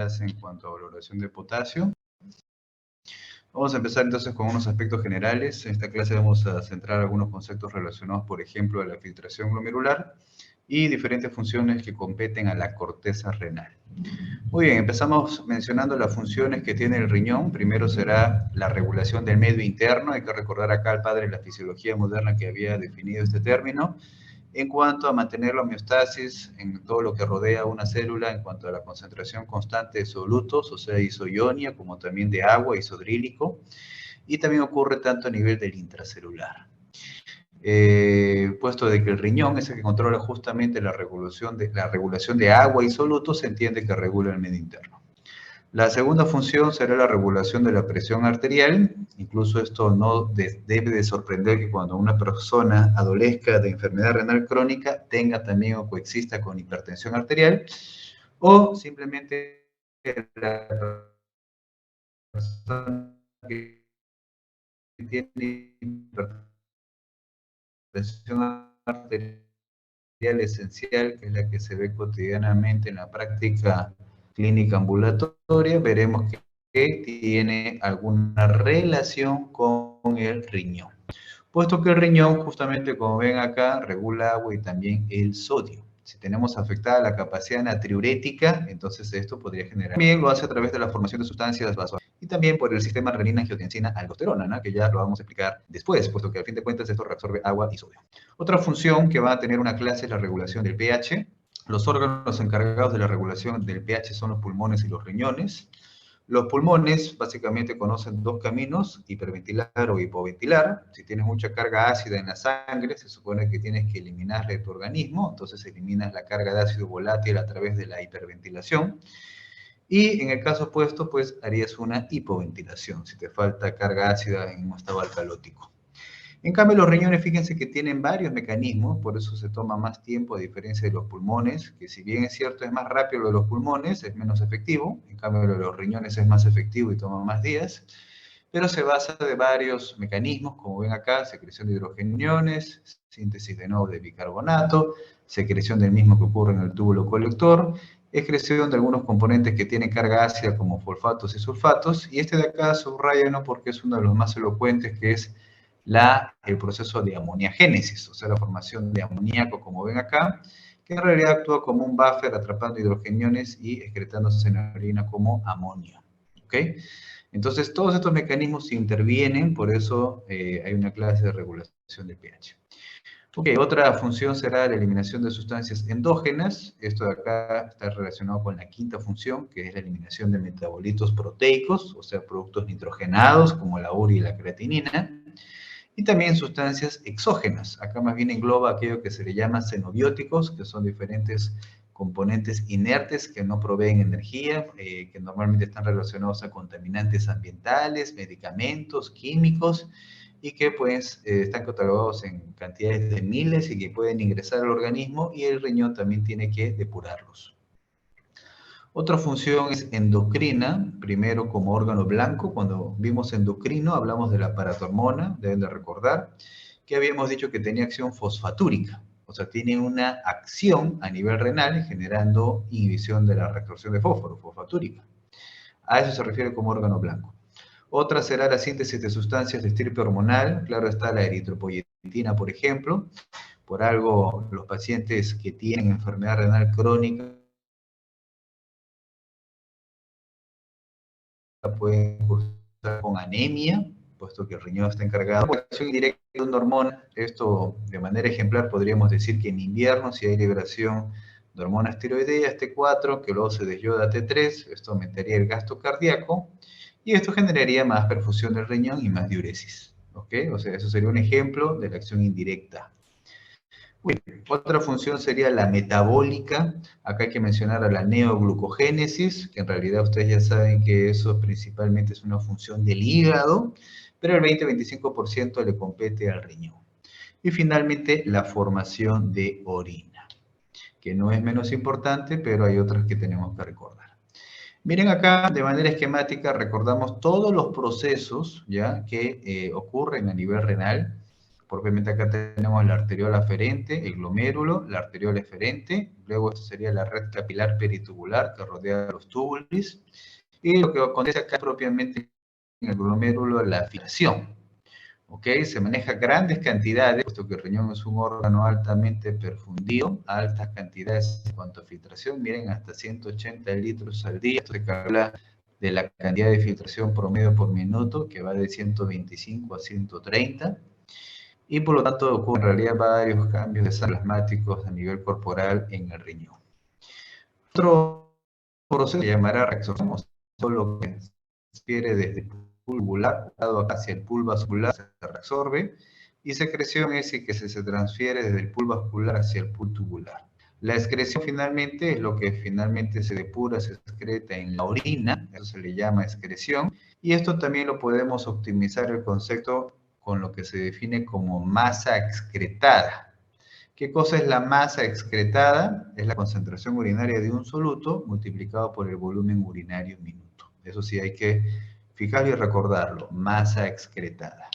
en cuanto a valoración de potasio. Vamos a empezar entonces con unos aspectos generales. En esta clase vamos a centrar algunos conceptos relacionados, por ejemplo, a la filtración glomerular y diferentes funciones que competen a la corteza renal. Muy bien, empezamos mencionando las funciones que tiene el riñón. Primero será la regulación del medio interno. Hay que recordar acá al padre de la fisiología moderna que había definido este término. En cuanto a mantener la homeostasis en todo lo que rodea una célula, en cuanto a la concentración constante de solutos, o sea, isoionia, como también de agua, isodrílico, y también ocurre tanto a nivel del intracelular. Puesto de que el riñón es el que controla justamente la regulación de agua y solutos, se entiende que regula el medio interno. La segunda función será la regulación de la presión arterial. Incluso esto no debe de sorprender que cuando una persona adolezca de enfermedad renal crónica tenga también o coexista con hipertensión arterial, o simplemente la persona que tiene hipertensión arterial esencial, que es la que se ve cotidianamente en la práctica clínica ambulatoria, veremos que tiene alguna relación con el riñón. Puesto que el riñón, justamente como ven acá, regula agua y también el sodio. Si tenemos afectada la capacidad natriurética, entonces esto podría generar. También lo hace a través de la formación de sustancias vasovasculares y también por el sistema renina-angiotensina-aldosterona, ¿no? Que ya lo vamos a explicar después, puesto que al fin de cuentas esto reabsorbe agua y sodio. Otra función que va a tener una clase es la regulación del pH. Los órganos encargados de la regulación del pH son los pulmones y los riñones. Los pulmones básicamente conocen dos caminos, hiperventilar o hipoventilar. Si tienes mucha carga ácida en la sangre, se supone que tienes que eliminarla de tu organismo, entonces eliminas la carga de ácido volátil a través de la hiperventilación. Y en el caso opuesto, pues harías una hipoventilación, si te falta carga ácida en un estado alcalótico. En cambio, los riñones, fíjense que tienen varios mecanismos, por eso se toma más tiempo, a diferencia de los pulmones, que si bien es cierto, es más rápido lo de los pulmones, es menos efectivo. En cambio, lo de los riñones es más efectivo y toma más días. Pero se basa de varios mecanismos, como ven acá, secreción de hidrogeniones, síntesis de nuevo de bicarbonato, secreción del mismo que ocurre en el túbulo colector, excreción de algunos componentes que tienen carga ácida como fosfatos y sulfatos, y este de acá subrayo porque es uno de los más elocuentes, que es el proceso de amoniagénesis, o sea, la formación de amoníaco, como ven acá, que en realidad actúa como un buffer atrapando hidrogeniones y excretándose en la orina como amonio. ¿Ok? Entonces, todos estos mecanismos intervienen, por eso hay una clase de regulación del pH. Ok, otra función será la eliminación de sustancias endógenas. Esto de acá está relacionado con la quinta función, que es la eliminación de metabolitos proteicos, o sea, productos nitrogenados como la urea y la creatinina. Y también sustancias exógenas. Acá más bien engloba aquello que se le llama xenobióticos, que son diferentes componentes inertes que no proveen energía, que normalmente están relacionados a contaminantes ambientales, medicamentos, químicos, y que pues están catalogados en cantidades de miles y que pueden ingresar al organismo, y el riñón también tiene que depurarlos. Otra función es endocrina, primero como órgano blanco. Cuando vimos endocrino hablamos de la paratormona, deben de recordar, que habíamos dicho que tenía acción fosfatúrica, o sea, tiene una acción a nivel renal generando inhibición de la reabsorción de fósforo, fosfatúrica. A eso se refiere como órgano blanco. Otra será la síntesis de sustancias de estirpe hormonal, claro está la eritropoyetina, por ejemplo. Por algo, los pacientes que tienen enfermedad renal crónica pueden cursar con anemia, puesto que el riñón está encargado de la acción indirecta de una hormona. Esto, de manera ejemplar, podríamos decir que en invierno, si hay liberación de hormonas tiroideas T4, que luego se desyoda a T3, esto aumentaría el gasto cardíaco, y esto generaría más perfusión del riñón y más diuresis. ¿Ok? O sea, eso sería un ejemplo de la acción indirecta. Otra función sería la metabólica. Acá hay que mencionar a la neoglucogénesis, que en realidad ustedes ya saben que eso principalmente es una función del hígado, pero el 20-25% le compete al riñón. Y finalmente, la formación de orina, que no es menos importante, pero hay otras que tenemos que recordar. Miren acá, de manera esquemática, recordamos todos los procesos ¿ya? Que ocurren a nivel renal. propiamente acá tenemos la arteriola aferente, el glomérulo, la arteriola eferente, luego esto sería la red capilar peritubular que rodea los túbulos, y lo que acontece acá propiamente en el glomérulo, la filtración. ¿Ok? Se maneja grandes cantidades, puesto que el riñón es un órgano altamente perfundido, altas cantidades en cuanto a filtración, miren, hasta 180 litros al día. Esto se habla de la cantidad de filtración promedio por minuto, que va de 125 a 130, y por lo tanto ocurren en realidad varios cambios de plasmáticos a nivel corporal en el riñón. Otro proceso se llamará reabsorción, lo que se transfiere desde el pulvular hacia el pulvo vascular, se reabsorbe, y secreción es que se transfiere desde el pulvo vascular hacia el pulvo tubular. La excreción finalmente es lo que finalmente se depura, se excreta en la orina, eso se le llama excreción, y esto también lo podemos optimizar el concepto con lo que se define como masa excretada. ¿Qué cosa es la masa excretada? Es la concentración urinaria de un soluto multiplicado por el volumen urinario minuto. Eso sí hay que fijarlo y recordarlo, masa excretada.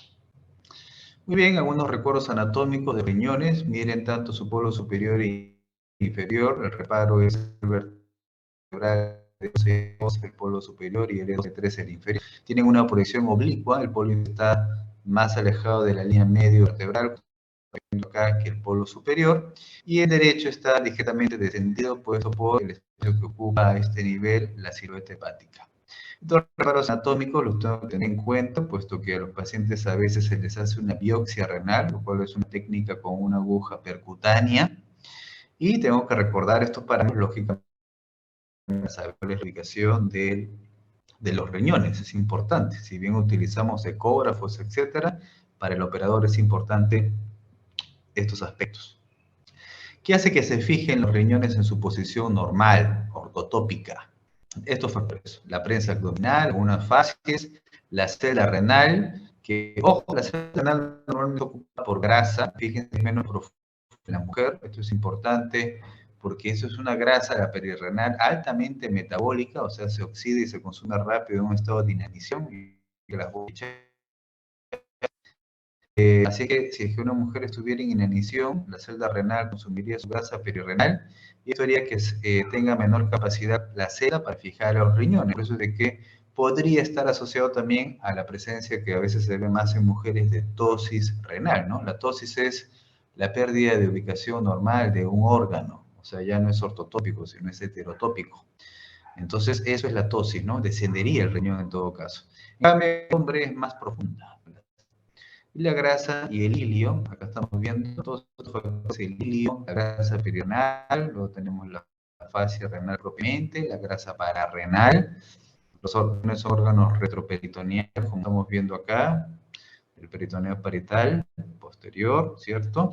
Muy bien, algunos recuerdos anatómicos de riñones. Miren tanto su polo superior e inferior. El reparo es el vertebral, el polo superior, y el E3 el inferior. Tienen una proyección oblicua, el polo está más alejado de la línea medio vertebral acá que el polo superior, y el derecho está ligeramente descendido, puesto por el espacio que ocupa a este nivel la silueta hepática. Estos reparos anatómicos los tengo que tener en cuenta, puesto que a los pacientes a veces se les hace una biopsia renal, lo cual es una técnica con una aguja percutánea, y tengo que recordar estos parámetros, lógicamente, para saber la ubicación de los riñones, es importante. Si bien utilizamos ecógrafos, etcétera, para el operador es importante estos aspectos. ¿Qué hace que se fijen los riñones en su posición normal, ortotópica? Estos factores: la prensa abdominal, algunas fases, la célula renal, que, ojo, la célula renal normalmente ocupa por grasa, fíjense, es menos profunda en la mujer. Esto es importante porque eso es una grasa, la perirenal, altamente metabólica, o sea, se oxida y se consume rápido en un estado de inanición, y las así que si es que una mujer estuviera en inanición, la celda renal consumiría su grasa perirenal, y esto haría que tenga menor capacidad la célula para fijar los riñones. Por eso es de que podría estar asociado también a la presencia, que a veces se ve más en mujeres, de tosis renal, ¿no? La tosis es la pérdida de ubicación normal de un órgano, o sea, ya no es ortotópico, sino es heterotópico. Entonces, eso es la tosis, ¿no? Descendería el riñón en todo caso. En cambio, el hombre es más profunda. Y la grasa y el ilio, acá estamos viendo todos estos factores: el ilio, la grasa perirenal, luego tenemos la fascia renal propiamente, la grasa pararrenal, los órganos retroperitoneales, como estamos viendo acá, el peritoneo parietal posterior, ¿cierto?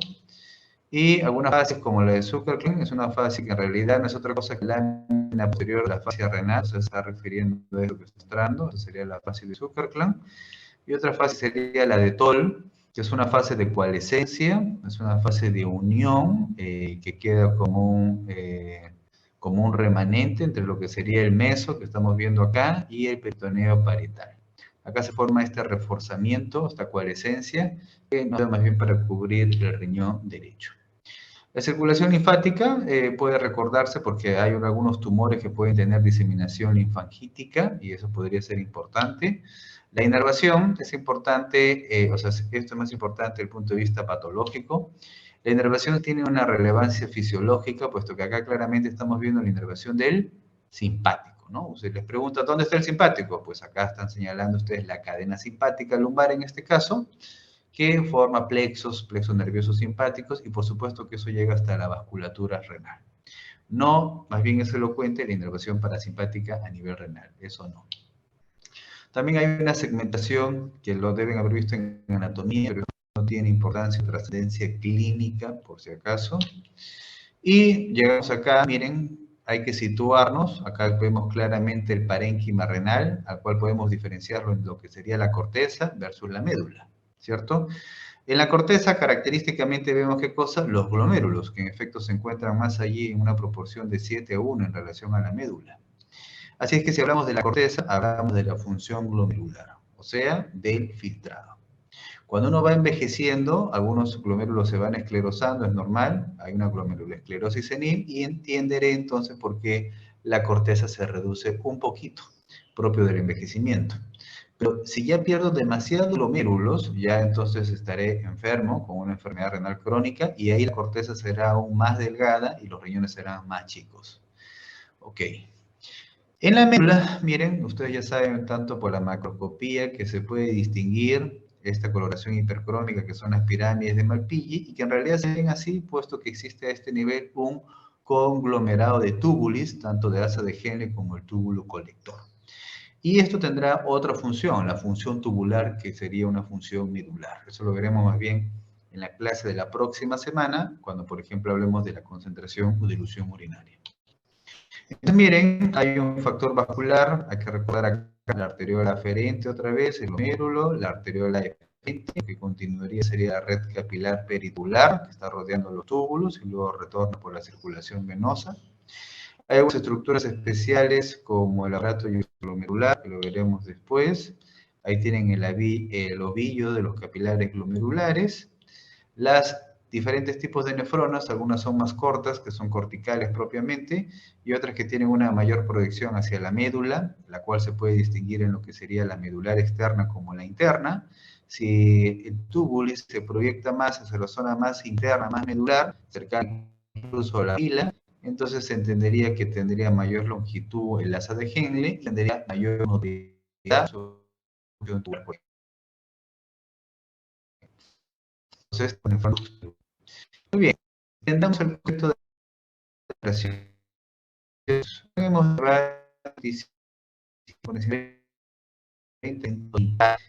Y algunas fases como la de Zuckerklein, es una fase que en realidad no es otra cosa que la lámina posterior de la fascia renal, se está refiriendo a eso que está mostrando, esa sería la fase de Zuckerklein. Y otra fase sería la de Toll, que es una fase de coalescencia, es una fase de unión, que queda como un remanente entre lo que sería el meso, que estamos viendo acá, y el peritoneo parietal. Acá se forma este reforzamiento, esta coalescencia, que nos da más bien para cubrir el riñón derecho. La circulación linfática puede recordarse porque hay algunos tumores que pueden tener diseminación linfangítica, y eso podría ser importante. La inervación es importante, o sea, esto es más importante desde el punto de vista patológico. La inervación tiene una relevancia fisiológica, puesto que acá claramente estamos viendo la inervación del simpático, ¿no? Usted les pregunta, ¿dónde está el simpático? Pues acá están señalando ustedes la cadena simpática lumbar en este caso, que forma plexos nerviosos simpáticos, y por supuesto que eso llega hasta la vasculatura renal. No, más bien es elocuente la inervación parasimpática a nivel renal, eso no. También hay una segmentación que lo deben haber visto en anatomía, pero no tiene importancia o trascendencia clínica, por si acaso. Y llegamos acá, miren, hay que situarnos. Acá vemos claramente el parénquima renal, al cual podemos diferenciarlo en lo que sería la corteza versus la médula, ¿cierto? En la corteza, característicamente, vemos qué cosa: los glomérulos, que en efecto se encuentran más allí en una proporción de 7:1 en relación a la médula. Así es que si hablamos de la corteza, hablamos de la función glomerular, o sea, del filtrado. Cuando uno va envejeciendo, algunos glomérulos se van esclerosando, es normal, hay una glomerulosclerosis senil y entenderé entonces por qué la corteza se reduce un poquito, propio del envejecimiento. Pero si ya pierdo demasiados glomérulos, ya entonces estaré enfermo con una enfermedad renal crónica y ahí la corteza será aún más delgada y los riñones serán más chicos. Ok. En la médula, miren, ustedes ya saben tanto por la macroscopía que se puede distinguir esta coloración hipercrómica que son las pirámides de Malpighi y que en realidad se ven así puesto que existe a este nivel un conglomerado de túbulos, tanto de asa de Henle como el túbulo colector. Y esto tendrá otra función, la función tubular, que sería una función medular. Eso lo veremos más bien en la clase de la próxima semana, cuando por ejemplo hablemos de la concentración o dilución urinaria. Entonces, miren, hay un factor vascular, hay que recordar acá la arteriola aferente otra vez, el glomérulo, la arteriola eferente, que continuaría sería la red capilar peritubular, que está rodeando los túbulos y luego retorna por la circulación venosa. Hay algunas estructuras especiales como el aparato glomerular, que lo veremos después. Ahí tienen el ovillo de los capilares glomerulares. Las diferentes tipos de nefronas, algunas son más cortas, que son corticales propiamente, y otras que tienen una mayor proyección hacia la médula, la cual se puede distinguir en lo que sería la medular externa como la interna. Si el túbulo se proyecta más hacia la zona más interna, más medular, cercana incluso a la pila, entonces se entendería que tendría mayor longitud el asa de Henle, tendría mayor motilidad. Entonces, muy bien, entendamos el concepto de operación. Tenemos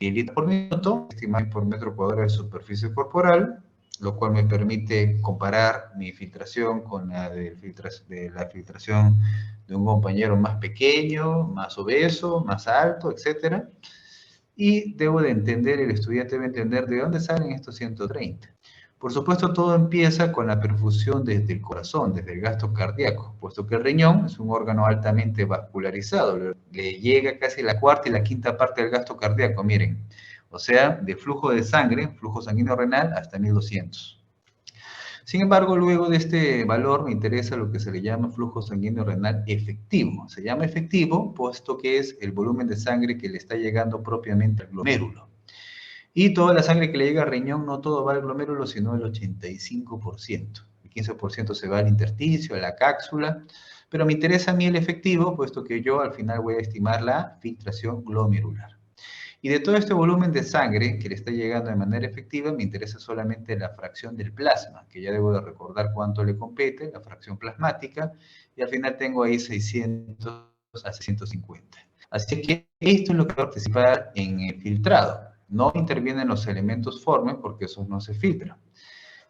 litros por minuto, estimado por metro cuadrado de superficie corporal, lo cual me permite comparar mi filtración con la de la filtración de un compañero más pequeño, más obeso, más alto, etc. Y debo de entender, el estudiante debe entender de dónde salen estos 130. Por supuesto, todo empieza con la perfusión desde el corazón, desde el gasto cardíaco, puesto que el riñón es un órgano altamente vascularizado, le llega casi la cuarta y la quinta parte del gasto cardíaco, miren. O sea, de flujo de sangre, flujo sanguíneo renal, hasta 1200. Sin embargo, luego de este valor me interesa lo que se le llama flujo sanguíneo renal efectivo. Se llama efectivo puesto que es el volumen de sangre que le está llegando propiamente al glomérulo. Y toda la sangre que le llega al riñón, no todo va al glomérulo, sino el 85%. El 15% se va al intersticio, a la cápsula, pero me interesa a mí el efectivo, puesto que yo al final voy a estimar la filtración glomerular. Y de todo este volumen de sangre que le está llegando de manera efectiva, me interesa solamente la fracción del plasma, que ya debo de recordar cuánto le compete, la fracción plasmática, y al final tengo ahí 600 a 650. Así que esto es lo que va a participar en el filtrado. No intervienen los elementos formes porque esos no se filtran.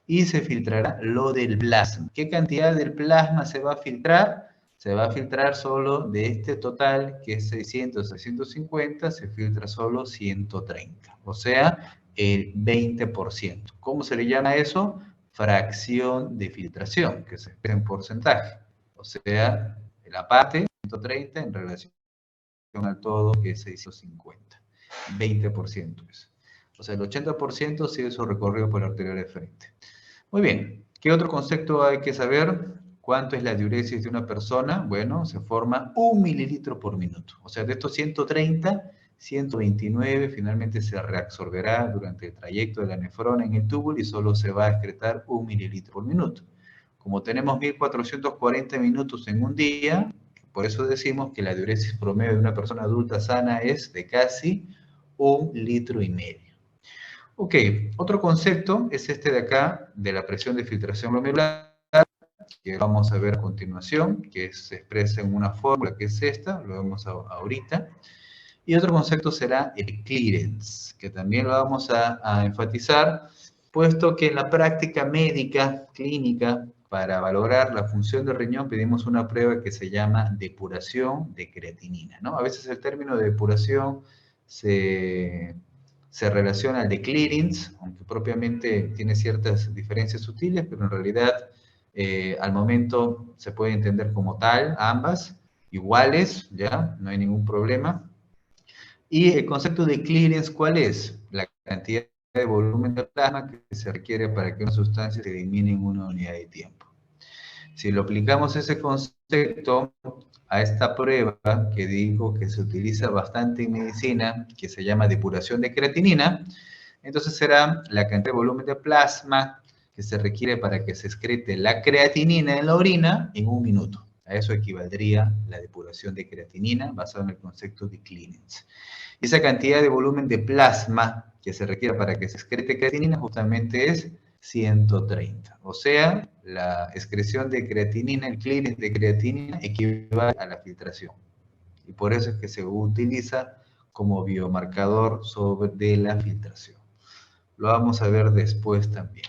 Y se filtrará lo del plasma. ¿Qué cantidad del plasma se va a filtrar? Se va a filtrar solo de este total, que es 600 a 150, se filtra solo 130. O sea, el 20%. ¿Cómo se le llama eso? Fracción de filtración, que se expresa en porcentaje. O sea, la parte 130 en relación al todo, que es 650. 20% es. O sea, el 80% sigue su recorrido por la arteria de frente. Muy bien. ¿Qué otro concepto hay que saber? ¿Cuánto es la diuresis de una persona? Bueno, se forma 1 mililitro por minuto. O sea, de estos 130, 129 finalmente se reabsorberá durante el trayecto de la nefrona en el túbulo y solo se va a excretar 1 mililitro por minuto. Como tenemos 1440 minutos en un día, por eso decimos que la diuresis promedio de una persona adulta sana es de casi 1,5 litros. Ok, otro concepto es este de acá, de la presión de filtración glomerular, que vamos a ver a continuación, que se expresa en una fórmula que es esta, lo vemos ahorita. Y otro concepto será el clearance, que también lo vamos a enfatizar, puesto que en la práctica médica, clínica, para valorar la función del riñón pedimos una prueba que se llama depuración de creatinina, ¿no? A veces el término de depuración se relaciona al de clearance, aunque propiamente tiene ciertas diferencias sutiles, pero en realidad al momento se puede entender como tal, ambas, iguales, ya, no hay ningún problema. Y el concepto de clearance, ¿cuál es? La cantidad de volumen de plasma que se requiere para que una sustancia se elimine en una unidad de tiempo. Si lo aplicamos ese concepto a esta prueba que digo que se utiliza bastante en medicina, que se llama depuración de creatinina, entonces será la cantidad de volumen de plasma que se requiere para que se excrete la creatinina en la orina en 1 minuto. A eso equivaldría la depuración de creatinina basado en el concepto de Clemens. Y esa cantidad de volumen de plasma que se requiere para que se excrete creatinina justamente es 130. O sea, la excreción de creatinina, el clearance de creatinina equivale a la filtración. Y por eso es que se utiliza como biomarcador de la filtración. Lo vamos a ver después también.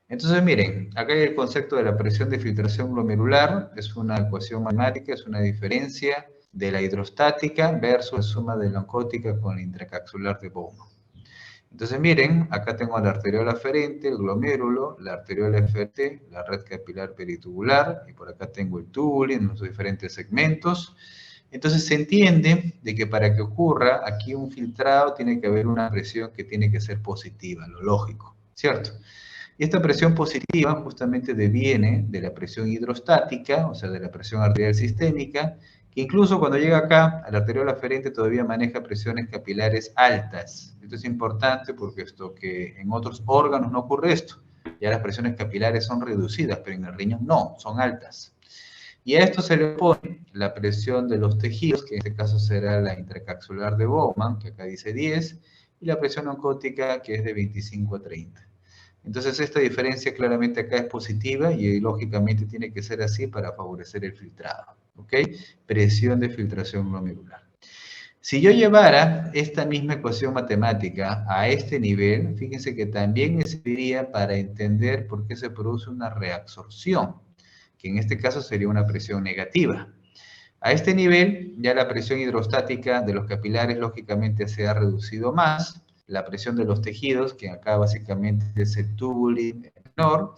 Entonces, miren, acá hay el concepto de la presión de filtración glomerular. Es una ecuación matemática, es una diferencia de la hidrostática versus la suma de la oncótica con la intracapsular de Bowman. Entonces, miren, acá tengo la arteriola aferente, el glomérulo, la arteriola eferente, la red capilar peritubular, y por acá tengo el tubulin en los diferentes segmentos. Entonces, se entiende de que para que ocurra aquí un filtrado tiene que haber una presión que tiene que ser positiva, lo lógico, ¿cierto? Y esta presión positiva justamente deviene de la presión hidrostática, o sea, de la presión arterial sistémica, que incluso cuando llega acá a la arteriola aferente todavía maneja presiones capilares altas. Esto es importante porque esto que en otros órganos no ocurre esto. Ya las presiones capilares son reducidas, pero en el riñón no, son altas. Y a esto se le pone la presión de los tejidos, que en este caso será la intracapsular de Bowman, que acá dice 10, y la presión oncótica, que es de 25 a 30. Entonces esta diferencia claramente acá es positiva y lógicamente tiene que ser así para favorecer el filtrado. ¿Ok? Presión de filtración glomerular. Si yo llevara esta misma ecuación matemática a este nivel, fíjense que también me serviría para entender por qué se produce una reabsorción, que en este caso sería una presión negativa. A este nivel, ya la presión hidrostática de los capilares lógicamente se ha reducido más, la presión de los tejidos, que acá básicamente es el tubulin menor,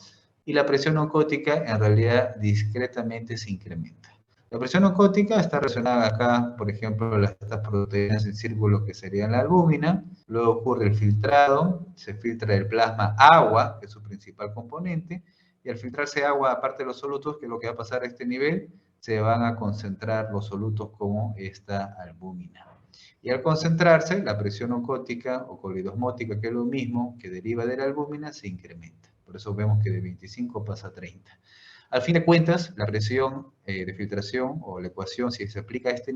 y la presión oncótica en realidad discretamente se incrementa. La presión oncótica está relacionada acá, por ejemplo, estas proteínas en círculo que serían la albúmina, luego ocurre el filtrado, se filtra el plasma agua, que es su principal componente, y al filtrarse agua, aparte de los solutos, que es lo que va a pasar a este nivel, se van a concentrar los solutos como esta albúmina. Y al concentrarse, la presión oncótica o colidosmótica, que es lo mismo que deriva de la albúmina, se incrementa. Por eso vemos que de 25 pasa a 30. Al fin de cuentas, la presión de filtración o la ecuación, si se aplica a este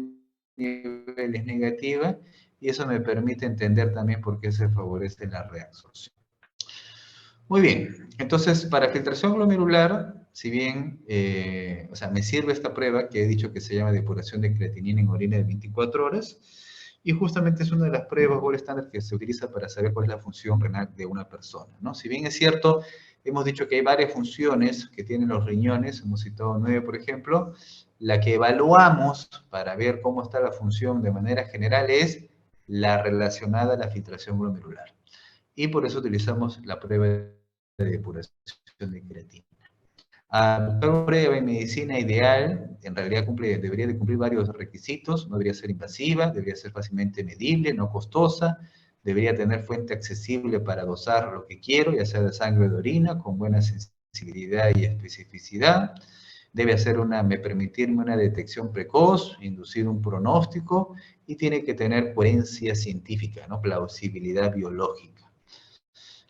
nivel, es negativa, y eso me permite entender también por qué se favorece la reabsorción. Muy bien, entonces para filtración glomerular, si bien, o sea, me sirve esta prueba que he dicho que se llama depuración de creatinina en orina de 24 horas, y justamente es una de las pruebas gold estándar que se utiliza para saber cuál es la función renal de una persona, ¿no? Si bien es cierto, hemos dicho que hay varias funciones que tienen los riñones, hemos citado 9 por ejemplo, la que evaluamos para ver cómo está la función de manera general es la relacionada a la filtración glomerular. Y por eso utilizamos la prueba de depuración de creatina. La prueba en medicina ideal, en realidad debería de cumplir varios requisitos, no debería ser invasiva, debería ser fácilmente medible, no costosa, debería tener fuente accesible para dosar lo que quiero, ya sea de sangre o de orina, con buena sensibilidad y especificidad, debe permitirme una detección precoz, inducir un pronóstico, y tiene que tener coherencia científica, ¿no? Plausibilidad biológica.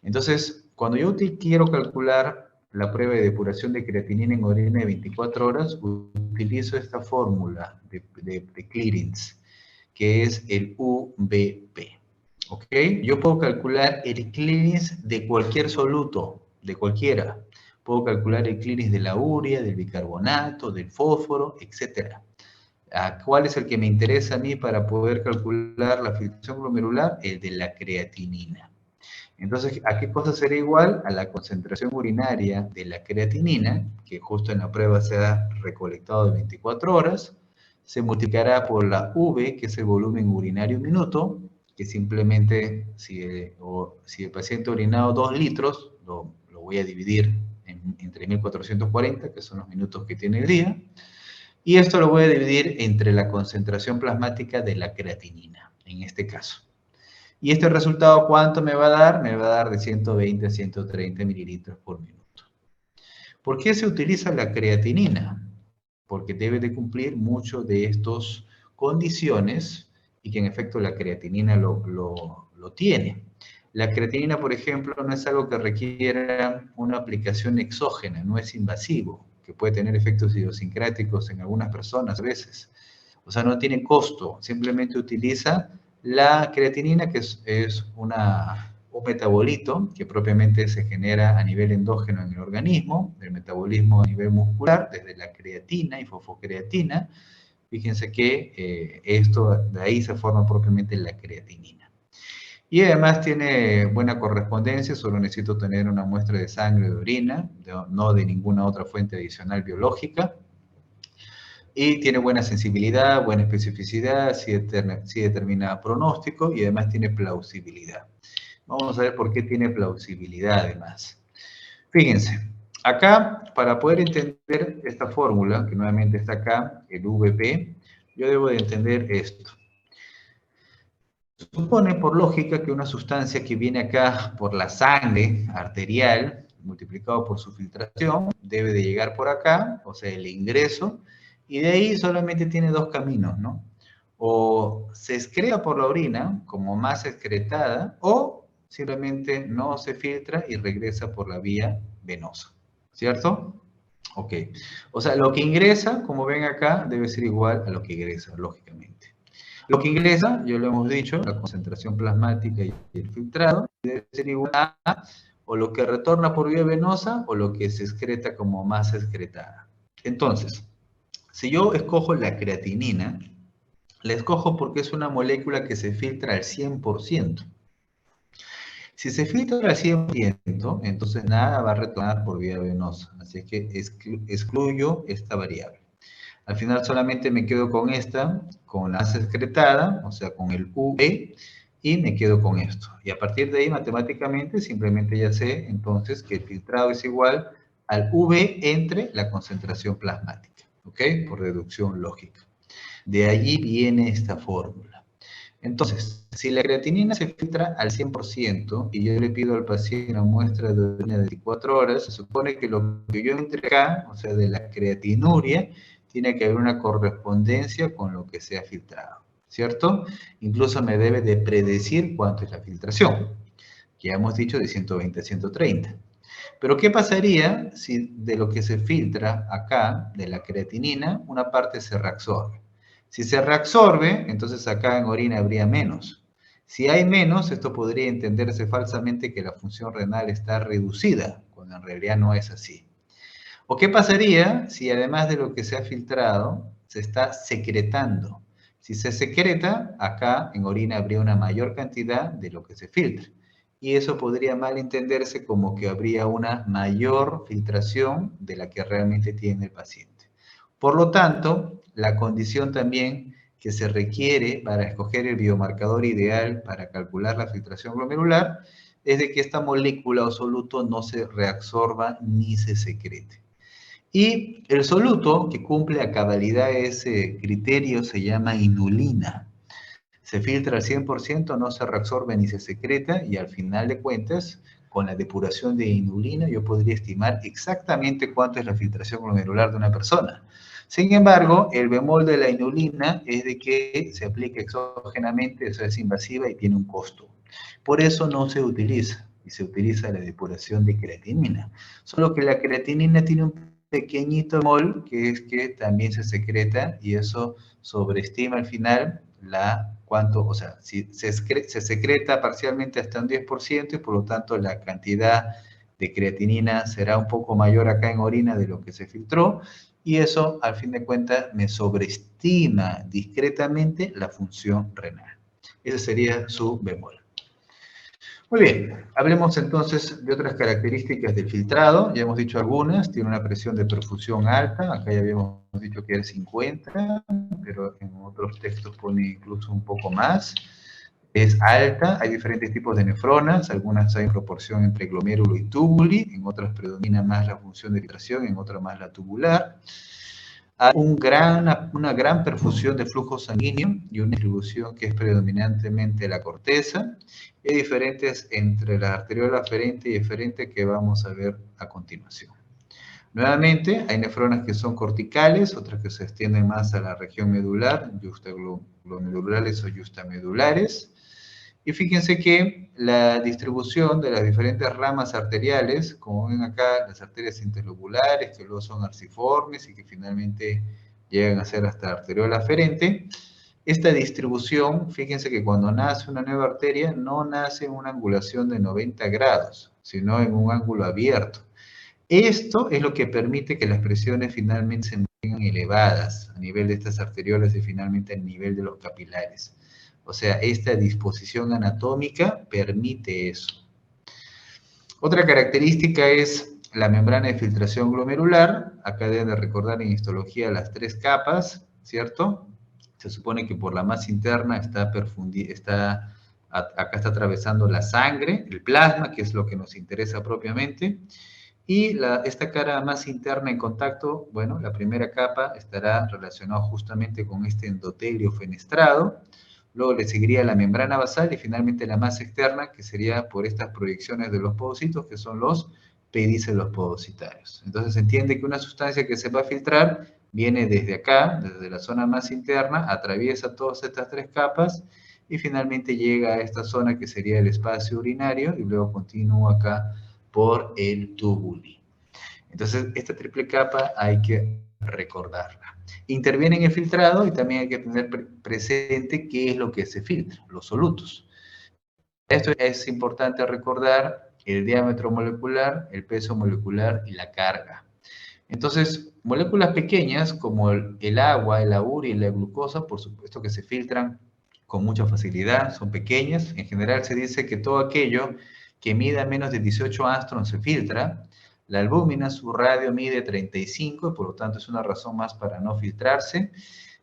Entonces, cuando yo quiero calcular la prueba de depuración de creatinina en orina de 24 horas, utilizo esta fórmula de clearance, que es el UBP. ¿Ok? Yo puedo calcular el clearance de cualquier soluto, de cualquiera. Puedo calcular el clearance de la urea, del bicarbonato, del fósforo, etc. ¿Cuál es el que me interesa a mí para poder calcular la filtración glomerular? El de la creatinina. Entonces, ¿a qué cosa será igual? A la concentración urinaria de la creatinina, que justo en la prueba se ha recolectado de 24 horas, se multiplicará por la V, que es el volumen urinario minuto, que simplemente, si el paciente ha orinado 2 litros, lo voy a dividir entre 1440, que son los minutos que tiene el día, y esto lo voy a dividir entre la concentración plasmática de la creatinina, en este caso. Y este resultado, ¿cuánto me va a dar? Me va a dar de 120 a 130 mililitros por minuto. ¿Por qué se utiliza la creatinina? Porque debe de cumplir muchas de estas condiciones y que en efecto la creatinina lo tiene. La creatinina, por ejemplo, no es algo que requiera una aplicación exógena, no es invasivo, que puede tener efectos idiosincráticos en algunas personas a veces. O sea, no tiene costo, simplemente utiliza la creatinina, que es un metabolito que propiamente se genera a nivel endógeno en el organismo, el metabolismo a nivel muscular, desde la creatina y fosfocreatina. Fíjense que esto, de ahí se forma propiamente la creatinina. Y además tiene buena correspondencia, solo necesito tener una muestra de sangre o de orina, no de ninguna otra fuente adicional biológica. Y tiene buena sensibilidad, buena especificidad, sí determina pronóstico y además tiene plausibilidad. Vamos a ver por qué tiene plausibilidad además. Fíjense, acá para poder entender esta fórmula, que nuevamente está acá, el VP, yo debo de entender esto. Supone por lógica que una sustancia que viene acá por la sangre arterial, multiplicado por su filtración, debe de llegar por acá, o sea, el ingreso, y de ahí solamente tiene dos caminos, ¿no? O se excreta por la orina como masa excretada, o simplemente no se filtra y regresa por la vía venosa, ¿cierto? Ok. O sea, lo que ingresa, como ven acá, debe ser igual a lo que egresa, lógicamente. Lo que ingresa, ya lo hemos dicho, la concentración plasmática y el filtrado, debe ser igual a o lo que retorna por vía venosa o lo que se excreta como masa excretada. Entonces, si yo escojo la creatinina, la escojo porque es una molécula que se filtra al 100%. Si se filtra al 100%, entonces nada va a retornar por vía venosa. Así es que excluyo esta variable. Al final solamente me quedo con esta, con la masa excretada, o sea, con el V, y me quedo con esto. Y a partir de ahí, matemáticamente, simplemente ya sé entonces que el filtrado es igual al V entre la concentración plasmática, ¿ok? Por deducción lógica. De allí viene esta fórmula. Entonces, si la creatinina se filtra al 100% y yo le pido al paciente una muestra de orina de 24 horas, se supone que lo que yo entre acá, o sea, de la creatinuria, tiene que haber una correspondencia con lo que se ha filtrado, ¿cierto? Incluso me debe de predecir cuánto es la filtración, que ya hemos dicho de 120 a 130. Pero ¿qué pasaría si de lo que se filtra acá, de la creatinina, una parte se reabsorbe? Si se reabsorbe, entonces acá en orina habría menos. Si hay menos, esto podría entenderse falsamente que la función renal está reducida, cuando en realidad no es así. ¿O qué pasaría si además de lo que se ha filtrado, se está secretando? Si se secreta, acá en orina habría una mayor cantidad de lo que se filtra. Y eso podría mal entenderse como que habría una mayor filtración de la que realmente tiene el paciente. Por lo tanto, la condición también que se requiere para escoger el biomarcador ideal para calcular la filtración glomerular es de que esta molécula o soluto no se reabsorba ni se secrete. Y el soluto que cumple a cabalidad ese criterio se llama inulina. Se filtra al 100%, no se reabsorbe ni se secreta y al final de cuentas, con la depuración de inulina, yo podría estimar exactamente cuánto es la filtración glomerular de una persona. Sin embargo, el bemol de la inulina es de que se aplica exógenamente, eso es invasiva y tiene un costo. Por eso no se utiliza y se utiliza la depuración de creatinina. Solo que la creatinina tiene un pequeñito bemol que es que también se secreta y eso sobreestima al final cuánto, o sea, si se secreta parcialmente hasta un 10% y por lo tanto la cantidad de creatinina será un poco mayor acá en orina de lo que se filtró y eso al fin de cuentas me sobreestima discretamente la función renal. Ese sería su bemol. Muy bien, hablemos entonces de otras características del filtrado. Ya hemos dicho algunas, tiene una presión de perfusión alta, acá ya habíamos dicho que era 50, pero en otros textos pone incluso un poco más. Es alta, hay diferentes tipos de nefronas, algunas hay en proporción entre glomérulo y túbuli, en otras predomina más la función de filtración, en otras más la tubular. hay una gran perfusión de flujo sanguíneo y una distribución que es predominantemente la corteza, y diferentes entre la arteriola aferente y eferente que vamos a ver a continuación. Nuevamente, hay nefronas que son corticales, otras que se extienden más a la región medular, justaglomerulares o justamedulares. Y fíjense que la distribución de las diferentes ramas arteriales, como ven acá, las arterias interlobulares, que luego son arciformes y que finalmente llegan a ser hasta la arteriola aferente, esta distribución, fíjense que cuando nace una nueva arteria, no nace en una angulación de 90 grados, sino en un ángulo abierto. Esto es lo que permite que las presiones finalmente se mantengan elevadas a nivel de estas arteriolas y finalmente a nivel de los capilares. O sea, esta disposición anatómica permite eso. Otra característica es la membrana de filtración glomerular. Acá deben de recordar en histología las 3 capas, ¿cierto? Se supone que por la más interna acá está atravesando la sangre, el plasma, que es lo que nos interesa propiamente. Y esta cara más interna en contacto, bueno, la primera capa estará relacionada justamente con este endotelio fenestrado. Luego le seguiría la membrana basal y finalmente la más externa, que sería por estas proyecciones de los podocitos, que son los pedicelos podocitarios. Entonces se entiende que una sustancia que se va a filtrar viene desde acá, desde la zona más interna, atraviesa todas estas 3 capas y finalmente llega a esta zona que sería el espacio urinario y luego continúa acá por el tubuli. Entonces, esta triple capa hay que recordarla. Interviene en el filtrado y también hay que tener presente qué es lo que se filtra, los solutos. Esto es importante recordar el diámetro molecular, el peso molecular y la carga. Entonces, moléculas pequeñas como el agua, el urea y la glucosa, por supuesto que se filtran con mucha facilidad, son pequeñas. En general se dice que todo aquello que mida menos de 18 angstroms se filtra. La albúmina, su radio mide 35 y por lo tanto es una razón más para no filtrarse.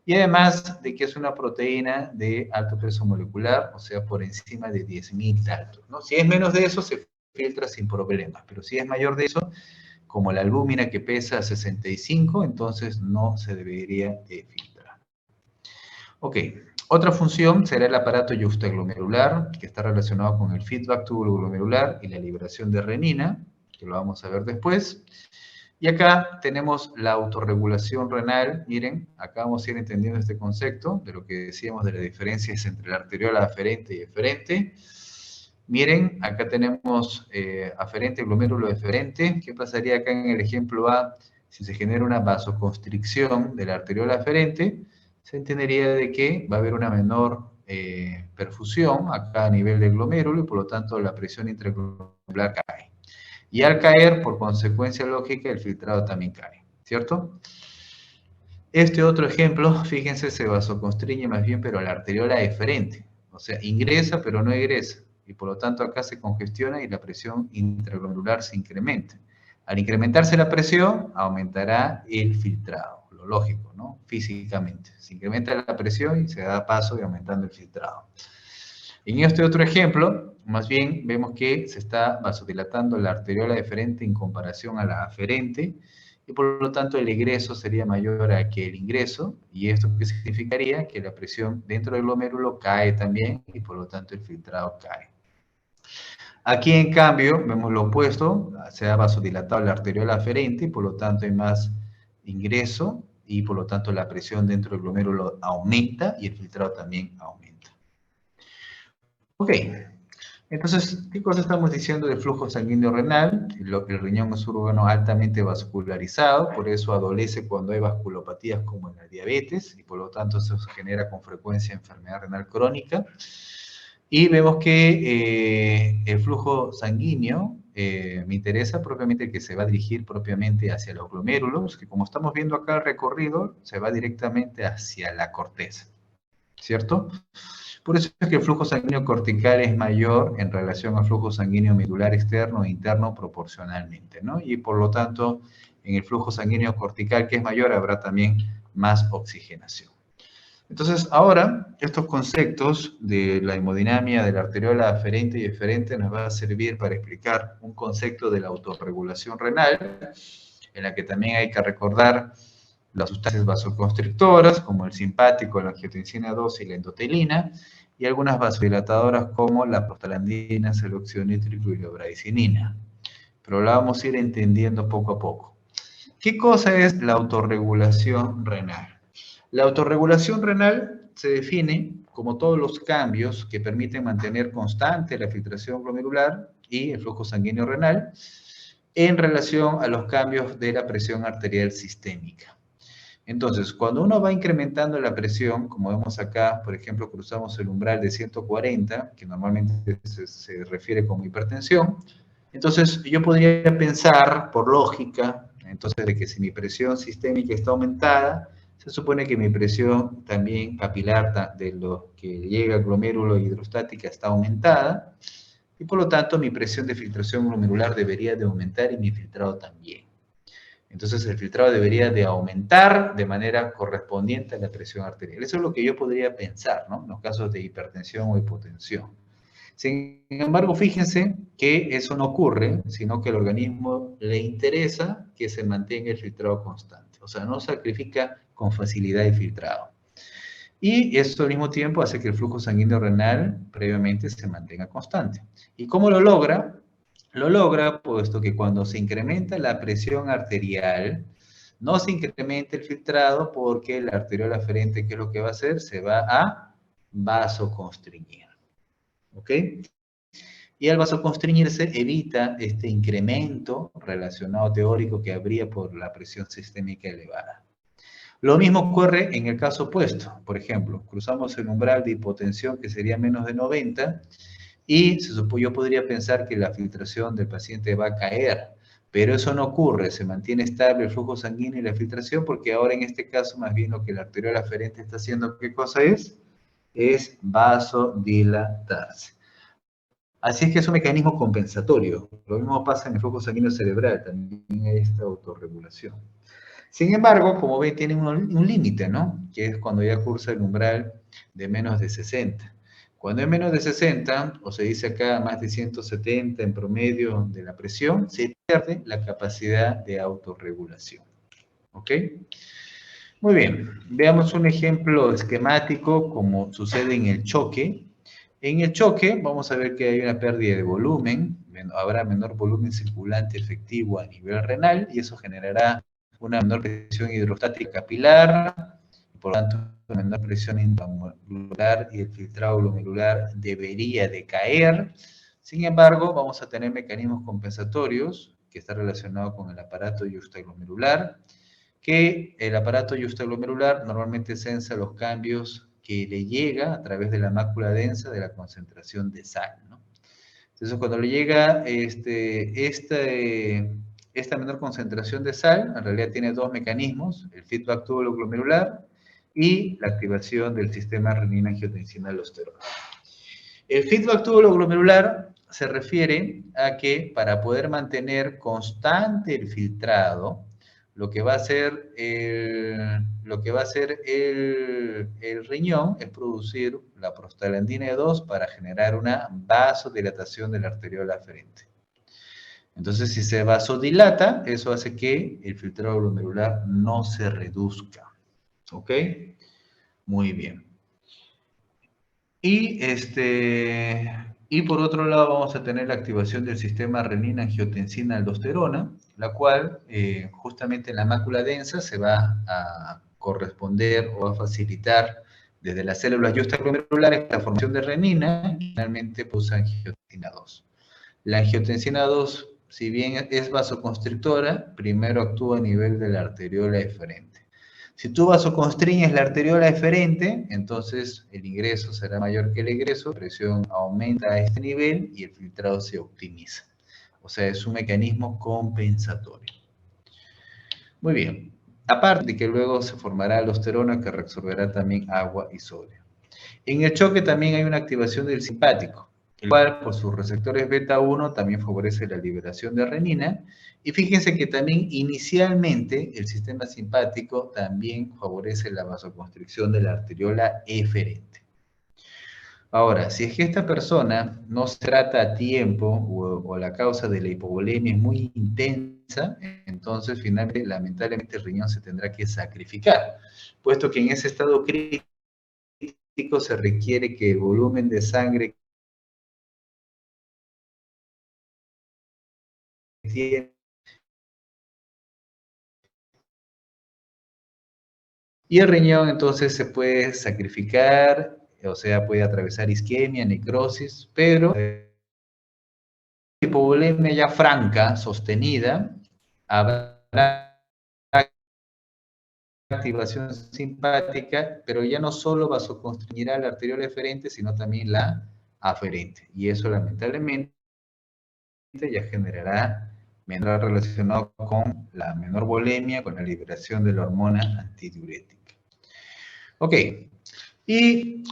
Y además de que es una proteína de alto peso molecular, o sea, por encima de 10.000 daltons, ¿no? Si es menos de eso, se filtra sin problemas, pero si es mayor de eso, como la albúmina que pesa 65, entonces no se debería filtrar. Ok, otra función será el aparato justaglomerular, que está relacionado con el feedback tubuloglomerular y la liberación de renina, que lo vamos a ver después. Y acá tenemos la autorregulación renal. Miren, acá vamos a ir entendiendo este concepto de lo que decíamos de las diferencias entre la arteriola aferente y eferente. Miren, acá tenemos aferente, glomérulo eferente. ¿Qué pasaría acá en el ejemplo A? Si se genera una vasoconstricción de la arteriola aferente, se entendería de que va a haber una menor perfusión acá a nivel del glomérulo y por lo tanto la presión intraglomerular cae. Y al caer, por consecuencia lógica, el filtrado también cae, ¿cierto? Este otro ejemplo, fíjense, se vasoconstriñe más bien, pero la arteriola eferente. O sea, ingresa, pero no egresa. Y por lo tanto acá se congestiona y la presión intraglomerular se incrementa. Al incrementarse la presión, aumentará el filtrado, lo lógico, ¿no? Físicamente. Se incrementa la presión y se da paso de aumentando el filtrado. En este otro ejemplo, más bien vemos que se está vasodilatando la arteriola eferente en comparación a la aferente, y por lo tanto el egreso sería mayor a que el ingreso, y esto qué significaría que la presión dentro del glomérulo cae también, y por lo tanto el filtrado cae. Aquí en cambio vemos lo opuesto, se ha vasodilatado la arteriola aferente, y por lo tanto hay más ingreso, y por lo tanto la presión dentro del glomérulo aumenta, y el filtrado también aumenta. Ok, entonces, ¿qué cosa estamos diciendo del flujo sanguíneo renal? El riñón es un órgano altamente vascularizado, por eso adolece cuando hay vasculopatías como en la diabetes, y por lo tanto eso genera con frecuencia enfermedad renal crónica. Y vemos que el flujo sanguíneo me interesa propiamente el que se va a dirigir propiamente hacia los glomérulos, que como estamos viendo acá el recorrido, se va directamente hacia la corteza, ¿cierto? Por eso es que el flujo sanguíneo cortical es mayor en relación al flujo sanguíneo medular externo e interno proporcionalmente, ¿no? Y por lo tanto, en el flujo sanguíneo cortical que es mayor, habrá también más oxigenación. Entonces, ahora, estos conceptos de la hemodinamia de la arteriola aferente y eferente nos va a servir para explicar un concepto de la autorregulación renal, en la que también hay que recordar las sustancias vasoconstrictoras, como el simpático, la angiotensina 2 y la endotelina, y algunas vasodilatadoras como la prostaglandina, el óxido nítrico y la bradicinina. Pero la vamos a ir entendiendo poco a poco. ¿Qué cosa es la autorregulación renal? La autorregulación renal se define como todos los cambios que permiten mantener constante la filtración glomerular y el flujo sanguíneo renal en relación a los cambios de la presión arterial sistémica. Entonces, cuando uno va incrementando la presión, como vemos acá, por ejemplo, cruzamos el umbral de 140, que normalmente se refiere como hipertensión, entonces yo podría pensar, por lógica, entonces de que si mi presión sistémica está aumentada, se supone que mi presión también capilar de lo que llega al glomérulo hidrostática está aumentada, y por lo tanto mi presión de filtración glomerular debería de aumentar y mi filtrado también. Entonces el filtrado debería de aumentar de manera correspondiente a la presión arterial. Eso es lo que yo podría pensar, ¿no? En los casos de hipertensión o hipotensión. Sin embargo, fíjense que eso no ocurre, sino que al organismo le interesa que se mantenga el filtrado constante. O sea, no sacrifica con facilidad el filtrado. Y esto al mismo tiempo hace que el flujo sanguíneo renal previamente se mantenga constante. ¿Y cómo lo logra? Lo logra puesto que cuando se incrementa la presión arterial, no se incrementa el filtrado porque la arteriola aferente, ¿qué es lo que va a hacer? Se va a vasoconstringir. ¿Ok? Y al vasoconstringirse evita este incremento relacionado teórico que habría por la presión sistémica elevada. Lo mismo ocurre en el caso opuesto. Por ejemplo, cruzamos el umbral de hipotensión que sería menos de 90 y yo podría pensar que la filtración del paciente va a caer, pero eso no ocurre, se mantiene estable el flujo sanguíneo y la filtración porque ahora en este caso más bien lo que la arteriola aferente está haciendo, ¿qué cosa es? Es vasodilatarse. Así es que es un mecanismo compensatorio. Lo mismo pasa en el flujo sanguíneo cerebral, también hay esta autorregulación. Sin embargo, como ven, tiene un límite, ¿no? Que es cuando ya cursa el umbral de menos de 60. Cuando es menos de 60, o se dice acá más de 170 en promedio de la presión, se pierde la capacidad de autorregulación. ¿Ok? Muy bien, veamos un ejemplo esquemático como sucede en el choque. En el choque vamos a ver que hay una pérdida de volumen, habrá menor volumen circulante efectivo a nivel renal y eso generará una menor presión hidrostática capilar, por lo tanto una menor presión intraglomerular y el filtrado glomerular debería de caer. Sin embargo, vamos a tener mecanismos compensatorios que están relacionados con el aparato yuxtaglomerular, que el aparato yuxtaglomerular normalmente sensa los cambios que le llega a través de la mácula densa de la concentración de sal, ¿no? Entonces, cuando le llega esta menor concentración de sal, en realidad tiene dos mecanismos, el feedback tubulo glomerular y la activación del sistema renina-angiotensina-aldosterona. El feedback tubulo glomerular se refiere a que para poder mantener constante el filtrado, lo que va a hacer el riñón es producir la prostaglandina 2 para generar una vasodilatación de la arteriola aferente. Entonces, si se vasodilata, eso hace que el filtrado glomerular no se reduzca. ¿Ok? Muy bien. Y por otro lado vamos a tener la activación del sistema renina-angiotensina-aldosterona, la cual justamente en la mácula densa se va a corresponder o a facilitar desde las células yuxtaglomerulares la formación de renina y finalmente produce angiotensina 2. La angiotensina 2, si bien es vasoconstrictora, primero actúa a nivel de la arteriola eferente. Si tú vasoconstriñes la arteriola eferente, entonces el ingreso será mayor que el egreso, la presión aumenta a este nivel y el filtrado se optimiza. O sea, es un mecanismo compensatorio. Muy bien. Aparte de que luego se formará aldosterona que reabsorberá también agua y sodio. En el choque también hay una activación del simpático, el cual por sus receptores beta 1 también favorece la liberación de renina. Y fíjense que también inicialmente el sistema simpático también favorece la vasoconstricción de la arteriola eferente. Ahora, si es que esta persona no se trata a tiempo o la causa de la hipovolemia es muy intensa, entonces finalmente, lamentablemente, el riñón se tendrá que sacrificar, puesto que en ese estado crítico se requiere que el volumen de sangre que tiene y el riñón entonces se puede sacrificar, o sea, puede atravesar isquemia, necrosis, pero hipovolemia ya franca, sostenida, habrá activación simpática, pero ya no solo vasoconstriñirá la arteriola eferente, sino también la aferente. Y eso lamentablemente ya generará menor relacionado con la menor volemia, con la liberación de la hormona antidiurética. Ok, y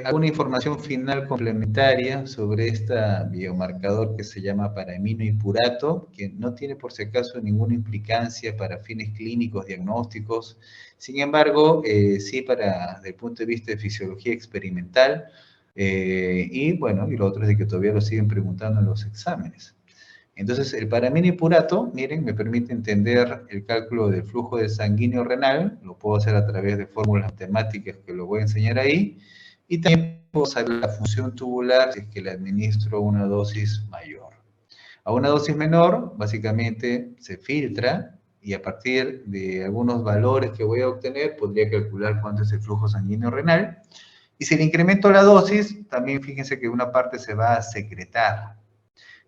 alguna información final complementaria sobre este biomarcador que se llama paraminoipurato, que no tiene por si acaso ninguna implicancia para fines clínicos, diagnósticos, sin embargo, sí para, desde el punto de vista de fisiología experimental, y bueno, y lo otro es de que todavía lo siguen preguntando en los exámenes. Entonces, el paraminipurato, miren, me permite entender el cálculo del flujo de sanguíneo renal, lo puedo hacer a través de fórmulas matemáticas que lo voy a enseñar ahí, y también puedo saber la función tubular si es que le administro una dosis mayor. A una dosis menor, básicamente se filtra y a partir de algunos valores que voy a obtener, podría calcular cuánto es el flujo sanguíneo renal. Y si le incremento la dosis, también fíjense que una parte se va a secretar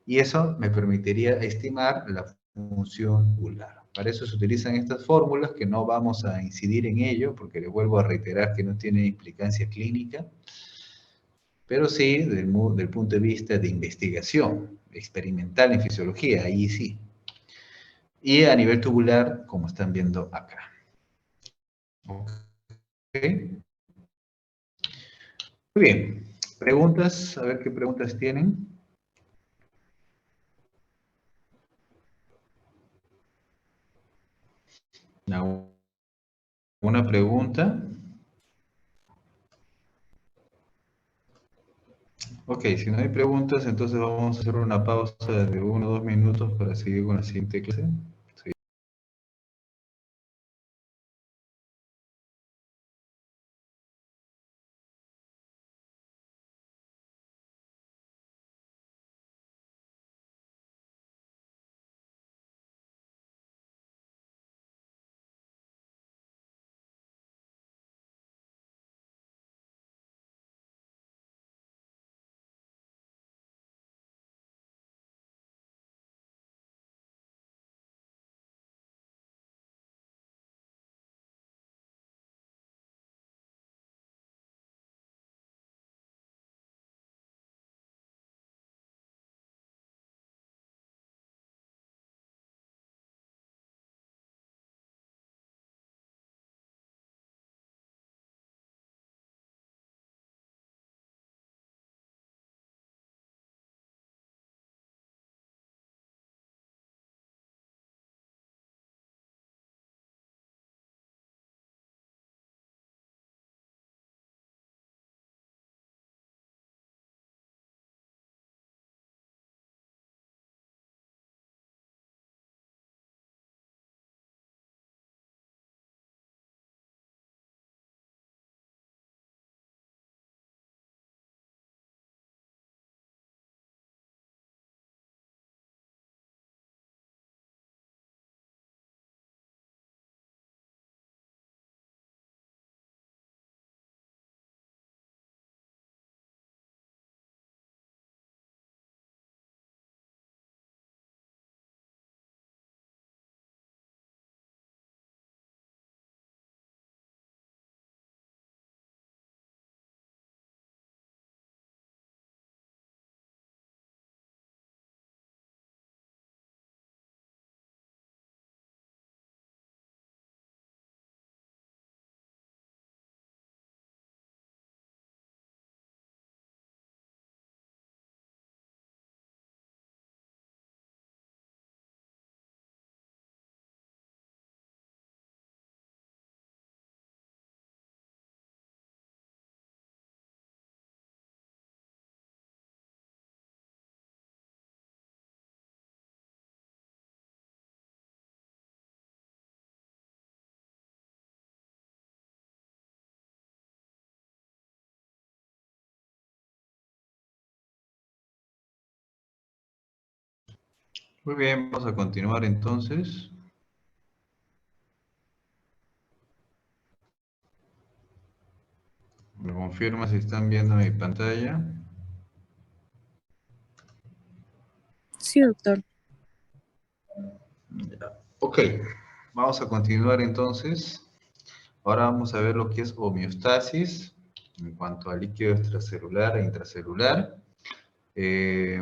y eso me permitiría estimar la función tubular. Para eso se utilizan estas fórmulas que no vamos a incidir en ello, porque les vuelvo a reiterar que no tienen implicancia clínica, pero sí del punto de vista de investigación experimental en fisiología, ahí sí. Y a nivel tubular, como están viendo acá. ¿Okay? Muy bien. ¿Preguntas? A ver qué preguntas tienen. ¿Una pregunta? Ok, si no hay preguntas, entonces vamos a hacer una pausa de 1 o 2 minutos para seguir con la siguiente clase. Muy bien, vamos a continuar entonces. Me confirma si están viendo mi pantalla. Sí, doctor. Ok, vamos a continuar entonces. Ahora vamos a ver lo que es homeostasis en cuanto a líquido extracelular e intracelular.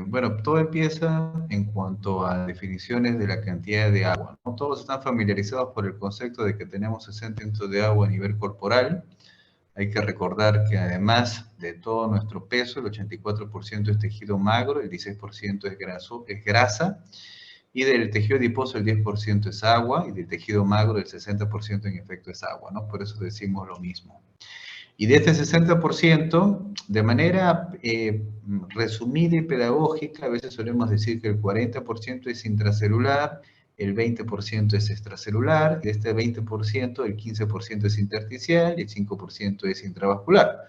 Bueno, todo empieza en cuanto a definiciones de la cantidad de agua, ¿no? Todos están familiarizados por el concepto de que tenemos 60 litros de agua a nivel corporal. Hay que recordar que además de todo nuestro peso, el 84% es tejido magro, el 16% es grasa, y del tejido adiposo el 10% es agua, y del tejido magro el 60% en efecto es agua, ¿no? Por eso decimos lo mismo. Y de este 60%, de manera resumida y pedagógica, a veces solemos decir que el 40% es intracelular, el 20% es extracelular, y de este 20%, el 15% es intersticial y el 5% es intravascular.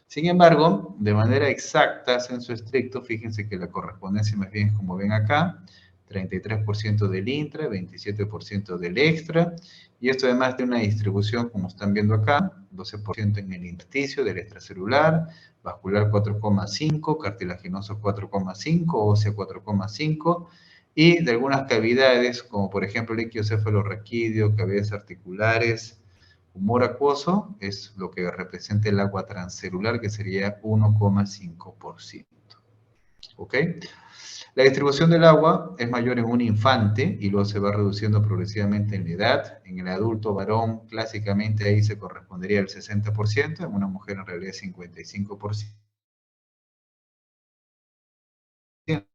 Sin embargo, de manera exacta, censo estricto, fíjense que la correspondencia más bien es como ven acá, 33% del intra, 27% del extra, y esto además de una distribución, como están viendo acá, 12% en el intersticio del extracelular, vascular 4,5, cartilaginoso 4,5, ósea 4,5, y de algunas cavidades, como por ejemplo el líquido cefalorraquídeo, cavidades articulares, humor acuoso, es lo que representa el agua transcelular, que sería 1,5%. ¿Ok? La distribución del agua es mayor en un infante y luego se va reduciendo progresivamente en la edad. En el adulto varón, clásicamente ahí se correspondería al 60%, en una mujer en realidad 55%. Y en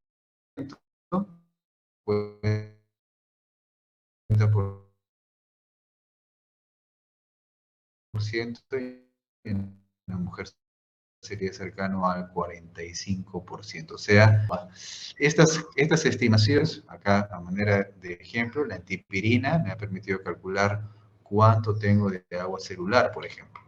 la mujer sería cercano al 45%. O sea, estas estimaciones, acá a manera de ejemplo, la antipirina me ha permitido calcular cuánto tengo de agua celular, por ejemplo.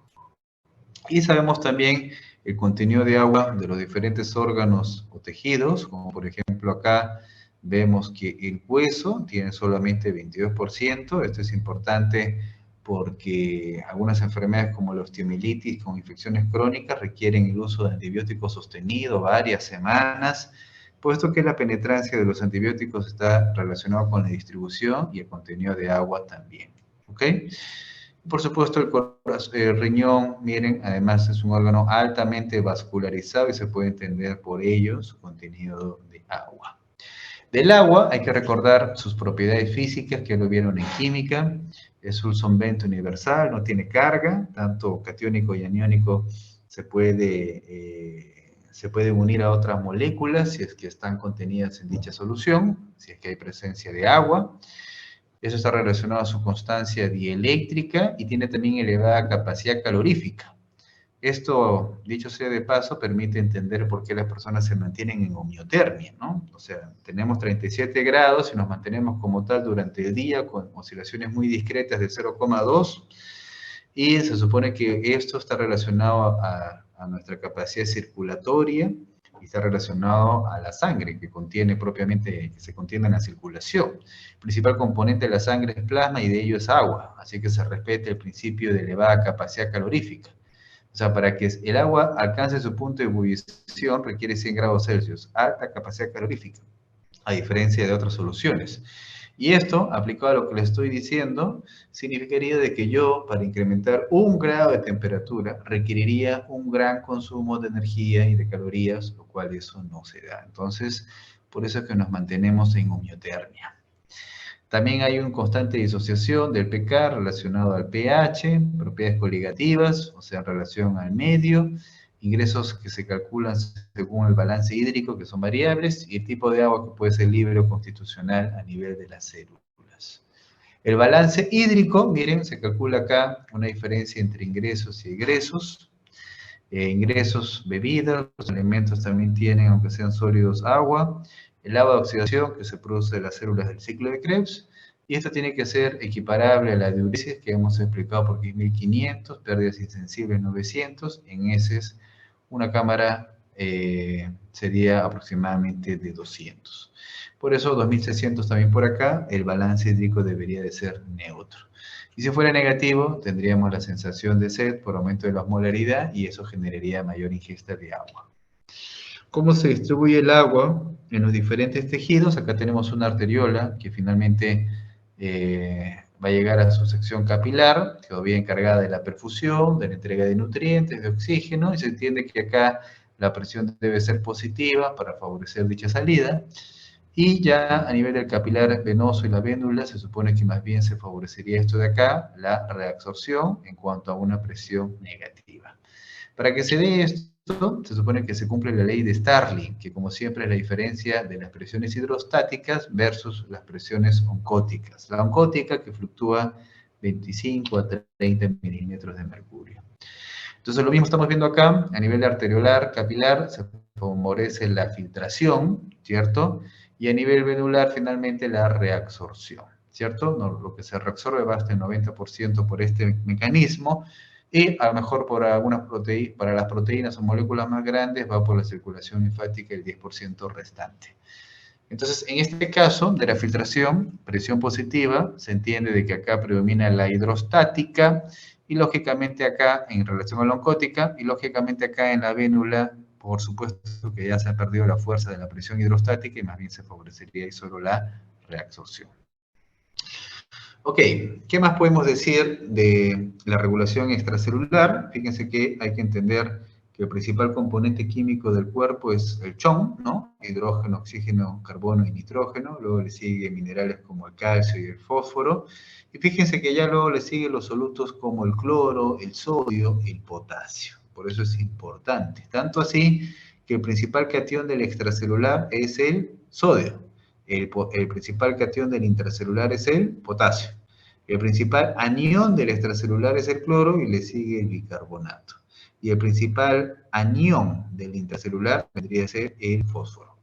Y sabemos también el contenido de agua de los diferentes órganos o tejidos, como por ejemplo acá vemos que el hueso tiene solamente 22%. Esto es importante porque algunas enfermedades como la osteomielitis con infecciones crónicas requieren el uso de antibióticos sostenido varias semanas, puesto que la penetrancia de los antibióticos está relacionada con la distribución y el contenido de agua también. ¿Ok? Por supuesto, el riñón, miren, además es un órgano altamente vascularizado y se puede entender por ello su contenido de agua. Del agua hay que recordar sus propiedades físicas, que lo vieron en química. Es un solvente universal, no tiene carga, tanto catiónico y aniónico se puede unir a otras moléculas si es que están contenidas en dicha solución, si es que hay presencia de agua. Eso está relacionado a su constancia dieléctrica y tiene también elevada capacidad calorífica. Esto, dicho sea de paso, permite entender por qué las personas se mantienen en homeotermia, ¿no? O sea, tenemos 37 grados y nos mantenemos como tal durante el día con oscilaciones muy discretas de 0,2 y se supone que esto está relacionado a nuestra capacidad circulatoria y está relacionado a la sangre que contiene propiamente, que se contiene en la circulación. El principal componente de la sangre es plasma y de ello es agua, así que se respeta el principio de elevada capacidad calorífica. O sea, para que el agua alcance su punto de ebullición requiere 100 grados Celsius, alta capacidad calorífica, a diferencia de otras soluciones. Y esto, aplicado a lo que les estoy diciendo, significaría de que yo, para incrementar 1 grado de temperatura, requeriría un gran consumo de energía y de calorías, lo cual eso no se da. Entonces, por eso es que nos mantenemos en homeotermia. También hay una constante disociación del pK relacionado al pH, propiedades coligativas, o sea, en relación al medio, ingresos que se calculan según el balance hídrico, que son variables, y el tipo de agua que puede ser libre o constitucional a nivel de las células. El balance hídrico, miren, se calcula acá una diferencia entre ingresos y egresos. Ingresos, bebidas, los alimentos también tienen, aunque sean sólidos, agua, el agua de oxidación que se produce de las células del ciclo de Krebs, y esto tiene que ser equiparable a la diuresis que hemos explicado por 1500, pérdidas insensibles 900, en heces una cámara sería aproximadamente de 200. Por eso 2600 también por acá, el balance hídrico debería de ser neutro. Y si fuera negativo, tendríamos la sensación de sed por aumento de la osmolaridad y eso generaría mayor ingesta de agua. ¿Cómo se distribuye el agua en los diferentes tejidos? Acá tenemos una arteriola que finalmente va a llegar a su sección capilar, todavía encargada de la perfusión, de la entrega de nutrientes, de oxígeno, y se entiende que acá la presión debe ser positiva para favorecer dicha salida. Y ya a nivel del capilar venoso y la vénula, se supone que más bien se favorecería esto de acá, la reabsorción en cuanto a una presión negativa. Para que se dé esto, se supone que se cumple la ley de Starling, que como siempre es la diferencia de las presiones hidrostáticas versus las presiones oncóticas. La oncótica que fluctúa 25 a 30 milímetros de mercurio. Entonces lo mismo estamos viendo acá, a nivel arteriolar, capilar, se favorece la filtración, ¿cierto? Y a nivel venular, finalmente, la reabsorción, ¿cierto? No, lo que se reabsorbe va hasta el 90% por este mecanismo, y a lo mejor por algunas proteínas, para las proteínas o moléculas más grandes, va por la circulación linfática el 10% restante. Entonces, en este caso de la filtración, presión positiva, se entiende de que acá predomina la hidrostática, y lógicamente acá en relación a la oncótica, y lógicamente acá en la vénula, por supuesto que ya se ha perdido la fuerza de la presión hidrostática y más bien se favorecería ahí solo la reabsorción. Ok, ¿qué más podemos decir de la regulación extracelular? Fíjense que hay que entender que el principal componente químico del cuerpo es el CHON, ¿no? Hidrógeno, oxígeno, carbono y nitrógeno. Luego le siguen minerales como el calcio y el fósforo. Y fíjense que ya luego le siguen los solutos como el cloro, el sodio y el potasio. Por eso es importante. Tanto así que el principal catión del extracelular es el sodio. El principal catión del intracelular es el potasio. El principal anión del extracelular es el cloro y le sigue el bicarbonato. Y el principal anión del intracelular vendría a ser el fósforo.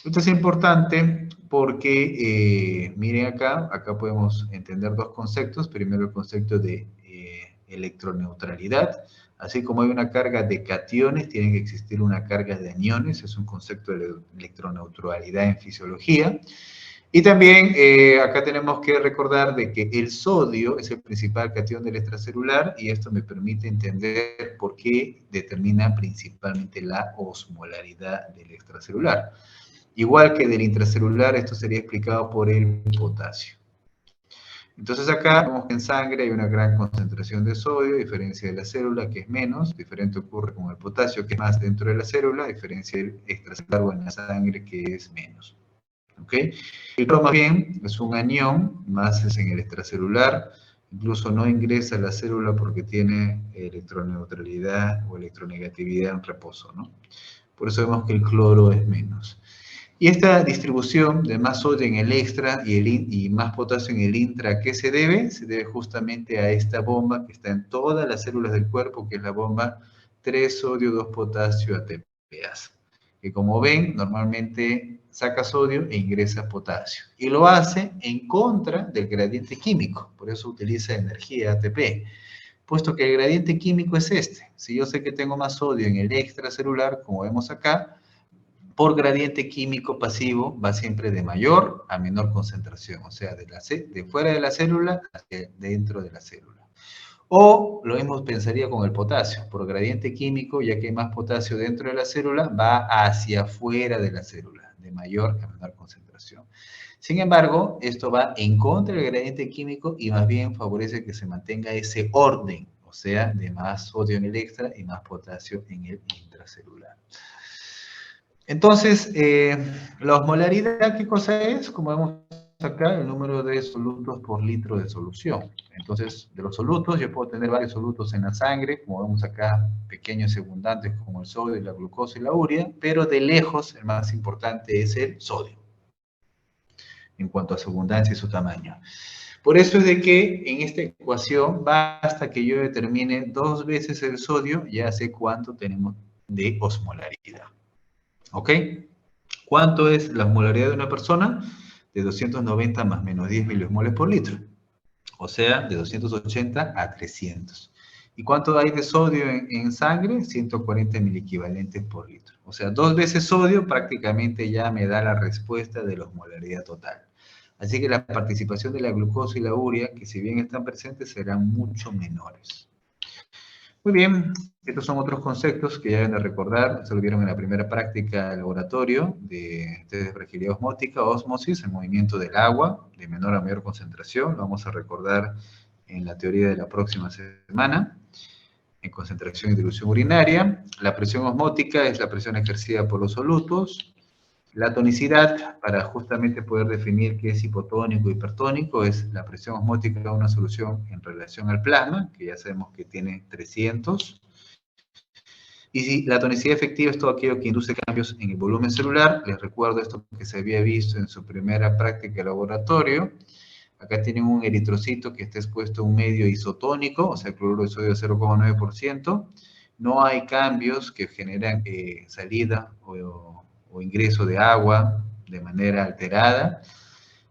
Esto es importante porque, miren acá podemos entender dos conceptos. Primero el concepto de electroneutralidad. Así como hay una carga de cationes, tiene que existir una carga de aniones. Es un concepto de electroneutralidad en fisiología. Y también acá tenemos que recordar de que el sodio es el principal catión del extracelular y esto me permite entender por qué determina principalmente la osmolaridad del extracelular. Igual que del intracelular, esto sería explicado por el potasio. Entonces acá vemos que en sangre hay una gran concentración de sodio, a diferencia de la célula, que es menos. Diferente ocurre con el potasio, que es más dentro de la célula, a diferencia del extracelular o en la sangre, que es menos. ¿Ok? El cloro más bien es un anión, más es en el extracelular, incluso no ingresa a la célula porque tiene electroneutralidad o electronegatividad en reposo, ¿no? Por eso vemos que el cloro es menos. Y esta distribución de más sodio en el extra y más potasio en el intra, ¿a qué se debe? Se debe justamente a esta bomba que está en todas las células del cuerpo, que es la bomba 3 sodio 2 potasio ATPase, que como ven, normalmente saca sodio e ingresa potasio. Y lo hace en contra del gradiente químico, por eso utiliza energía ATP. Puesto que el gradiente químico es este. Si yo sé que tengo más sodio en el extracelular, como vemos acá, por gradiente químico pasivo va siempre de mayor a menor concentración, o sea, de fuera de la célula hacia dentro de la célula. O lo mismo pensaría con el potasio, por gradiente químico, ya que hay más potasio dentro de la célula, va hacia afuera de la célula, de mayor a menor concentración. Sin embargo, esto va en contra del gradiente químico y más bien favorece que se mantenga ese orden, o sea, de más sodio en el extra y más potasio en el intracelular. Entonces, la osmolaridad, ¿qué cosa es? Como vemos acá, el número de solutos por litro de solución. Entonces, de los solutos, yo puedo tener varios solutos en la sangre, como vemos acá, pequeños y abundantes como el sodio, la glucosa y la urea, pero de lejos el más importante es el sodio, en cuanto a su abundancia y su tamaño. Por eso es de que en esta ecuación basta que yo determine 2 veces el sodio, ya sé cuánto tenemos de osmolaridad. ¿Ok? ¿Cuánto es la osmolaridad de una persona? De 290 más menos 10 miliosmoles por litro. O sea, de 280 a 300. ¿Y cuánto hay de sodio en sangre? 140 miliequivalentes por litro. O sea, 2 veces sodio prácticamente ya me da la respuesta de la osmolaridad total. Así que la participación de la glucosa y la urea, que si bien están presentes, serán mucho menores. Muy bien, estos son otros conceptos que ya deben de recordar, se lo vieron en la primera práctica de laboratorio de test de fragilidad osmótica, ósmosis, el movimiento del agua de menor a mayor concentración, lo vamos a recordar en la teoría de la próxima semana, en concentración y dilución urinaria. La presión osmótica es la presión ejercida por los solutos. La tonicidad, para justamente poder definir qué es hipotónico y hipertónico, es la presión osmótica de una solución en relación al plasma, que ya sabemos que tiene 300. Y si la tonicidad efectiva es todo aquello que induce cambios en el volumen celular, les recuerdo esto que se había visto en su primera práctica de laboratorio. Acá tienen un eritrocito que está expuesto a un medio isotónico, o sea, cloruro de sodio de 0,9%. No hay cambios que generan salida o ingreso de agua de manera alterada.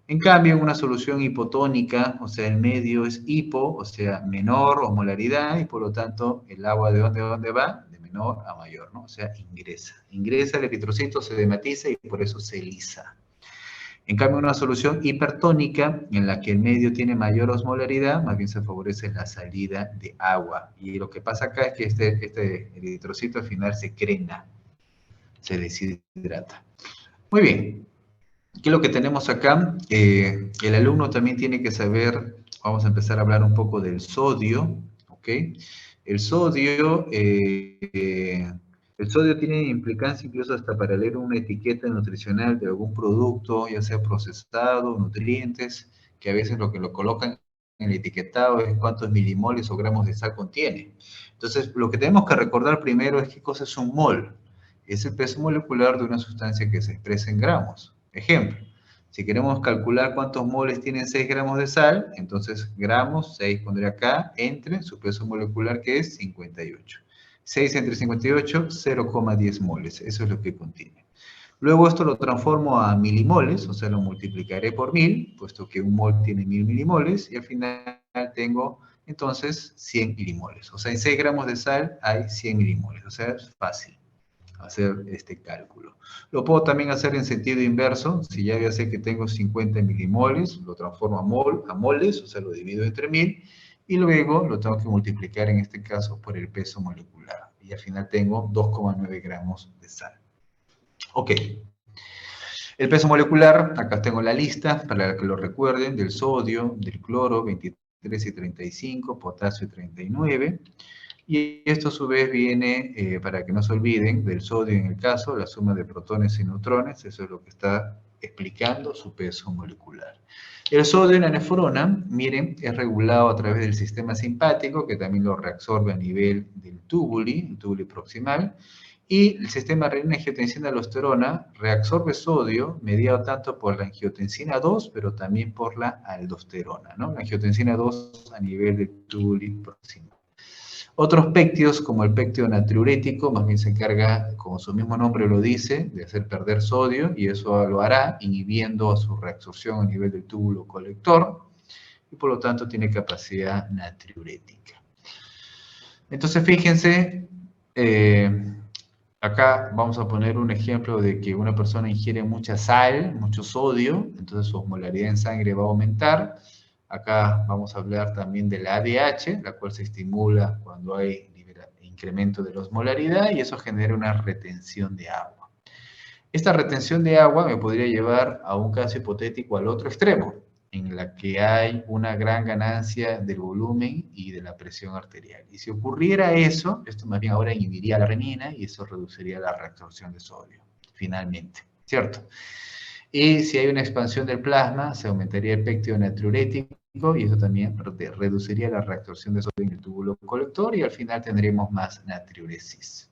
En cambio, en una solución hipotónica, o sea, el medio es hipo, o sea, menor osmolaridad, y por lo tanto, el agua ¿de dónde va? De menor a mayor, ¿no? O sea, ingresa. Ingresa el eritrocito, se dematiza y por eso se lisa. En cambio, una solución hipertónica, en la que el medio tiene mayor osmolaridad, más bien se favorece la salida de agua. Y lo que pasa acá es que este eritrocito al final se crena, se deshidrata. Muy bien. ¿Qué es lo que tenemos acá? El alumno también tiene que saber, vamos a empezar a hablar un poco del sodio, ¿ok? El sodio, el sodio tiene implicancia incluso hasta para leer una etiqueta nutricional de algún producto, ya sea procesado, nutrientes, que a veces lo que lo colocan en el etiquetado es cuántos milimoles o gramos de sal contiene. Entonces, lo que tenemos que recordar primero es qué cosa es un mol. Es el peso molecular de una sustancia que se expresa en gramos. Ejemplo, si queremos calcular cuántos moles tienen 6 gramos de sal, entonces gramos, 6 pondré acá, entre su peso molecular que es 58. 6 entre 58, 0,10 moles, eso es lo que contiene. Luego esto lo transformo a milimoles, o sea, lo multiplicaré por 1000, puesto que un mol tiene 1000 milimoles, y al final tengo entonces 100 milimoles. O sea, en 6 gramos de sal hay 100 milimoles, o sea, es fácil hacer este cálculo. Lo puedo también hacer en sentido inverso, si ya sé que tengo 50 milimoles, lo transformo a moles, o sea, lo divido entre 1000, y luego lo tengo que multiplicar en este caso por el peso molecular, y al final tengo 2,9 gramos de sal. Ok. El peso molecular, acá tengo la lista para que lo recuerden, del sodio, del cloro, 23 y 35, potasio 39, y esto a su vez viene, para que no se olviden, del sodio en el caso, la suma de protones y neutrones, eso es lo que está explicando su peso molecular. El sodio en la nefrona, miren, es regulado a través del sistema simpático, que también lo reabsorbe a nivel del túbuli, el túbuli proximal, y el sistema renina-angiotensina-aldosterona reabsorbe sodio mediado tanto por la angiotensina 2, pero también por la aldosterona, ¿no? La angiotensina 2 a nivel del túbuli proximal. Otros péptidos, como el péptido natriurético, más bien se encarga, como su mismo nombre lo dice, de hacer perder sodio, y eso lo hará inhibiendo su reabsorción a nivel del túbulo colector, y por lo tanto tiene capacidad natriurética. Entonces, fíjense, acá vamos a poner un ejemplo de que una persona ingiere mucha sal, mucho sodio, entonces su osmolaridad en sangre va a aumentar. Acá vamos a hablar también de la ADH, la cual se estimula cuando hay incremento de la osmolaridad y eso genera una retención de agua. Esta retención de agua me podría llevar a un caso hipotético al otro extremo, en la que hay una gran ganancia del volumen y de la presión arterial. Y si ocurriera eso, esto más bien ahora inhibiría la renina y eso reduciría la reabsorción de sodio, finalmente, ¿cierto? Y si hay una expansión del plasma, se aumentaría el péptido natriurético y eso también reduciría la reabsorción de sodio en el túbulo colector y al final tendremos más natriuresis.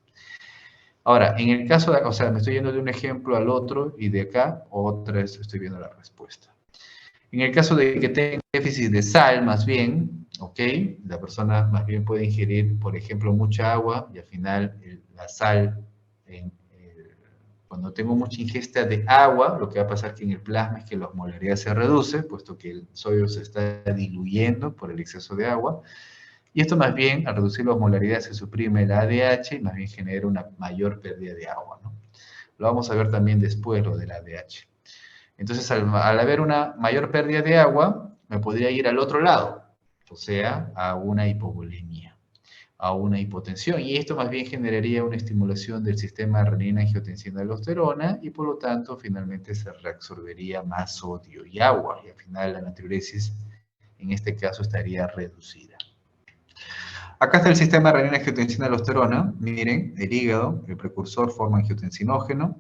Ahora, en el caso de, o sea, me estoy yendo de un ejemplo al otro y de acá, otra vez estoy viendo la respuesta. En el caso de que tenga déficit de sal, más bien, ¿ok? La persona más bien puede ingerir, por ejemplo, mucha agua y al final la sal, cuando tengo mucha ingesta de agua, lo que va a pasar que en el plasma es que la osmolaridad se reduce, puesto que el sodio se está diluyendo por el exceso de agua. Y esto más bien, al reducir la osmolaridad, se suprime la ADH y más bien genera una mayor pérdida de agua, ¿no? Lo vamos a ver también después, lo del ADH. Entonces, al haber una mayor pérdida de agua, me podría ir al otro lado, o sea, a una hipovolemia, a una hipotensión. Y esto más bien generaría una estimulación del sistema renina-angiotensina-aldosterona y por lo tanto, finalmente se reabsorbería más sodio y agua. Y al final la natriuresis, en este caso, estaría reducida. Acá está el sistema renina-angiotensina-aldosterona. Miren, el hígado, el precursor, forma angiotensinógeno.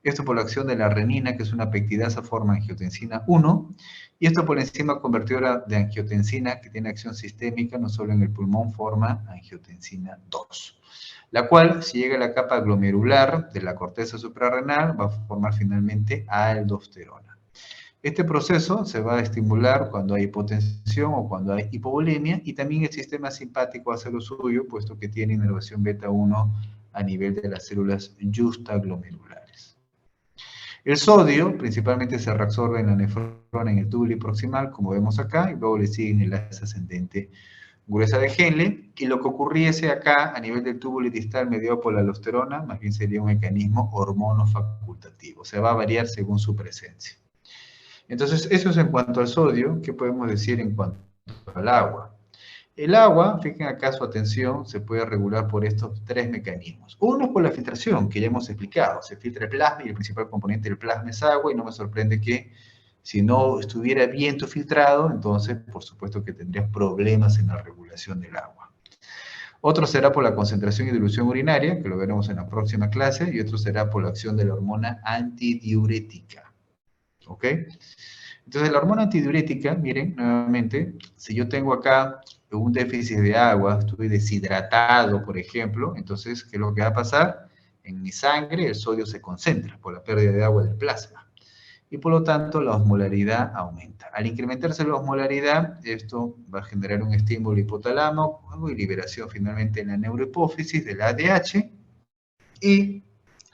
Esto por la acción de la renina, que es una peptidasa, forma angiotensina 1. Y esto por la enzima convertidora de angiotensina, que tiene acción sistémica, no solo en el pulmón, forma angiotensina 2. La cual, si llega a la capa glomerular de la corteza suprarrenal, va a formar finalmente aldosterona. Este proceso se va a estimular cuando hay hipotensión o cuando hay hipovolemia, y también el sistema simpático hace lo suyo, puesto que tiene inervación beta 1 a nivel de las células justaglomerulares. El sodio principalmente se reabsorbe en la nefrona en el túbulo proximal, como vemos acá, y luego le sigue en el enlace ascendente gruesa de Henle, y lo que ocurriese acá a nivel del túbulo distal mediado por la aldosterona, más bien sería un mecanismo hormonofacultativo, o sea, va a variar según su presencia. Entonces, eso es en cuanto al sodio. ¿Qué podemos decir en cuanto al agua? El agua, fíjense acá su atención, se puede regular por estos tres mecanismos. Uno es por la filtración, que ya hemos explicado. Se filtra el plasma y el principal componente del plasma es agua, y no me sorprende que si no estuviera bien filtrado, entonces por supuesto que tendrías problemas en la regulación del agua. Otro será por la concentración y dilución urinaria, que lo veremos en la próxima clase, y otro será por la acción de la hormona antidiurética. ¿Ok? Entonces, la hormona antidiurética, miren, nuevamente, si yo tengo acá un déficit de agua, estoy deshidratado, por ejemplo, entonces, ¿qué es lo que va a pasar? En mi sangre el sodio se concentra por la pérdida de agua del plasma y por lo tanto la osmolaridad aumenta. Al incrementarse la osmolaridad, esto va a generar un estímulo hipotalámico y liberación finalmente en la neurohipófisis del ADH, y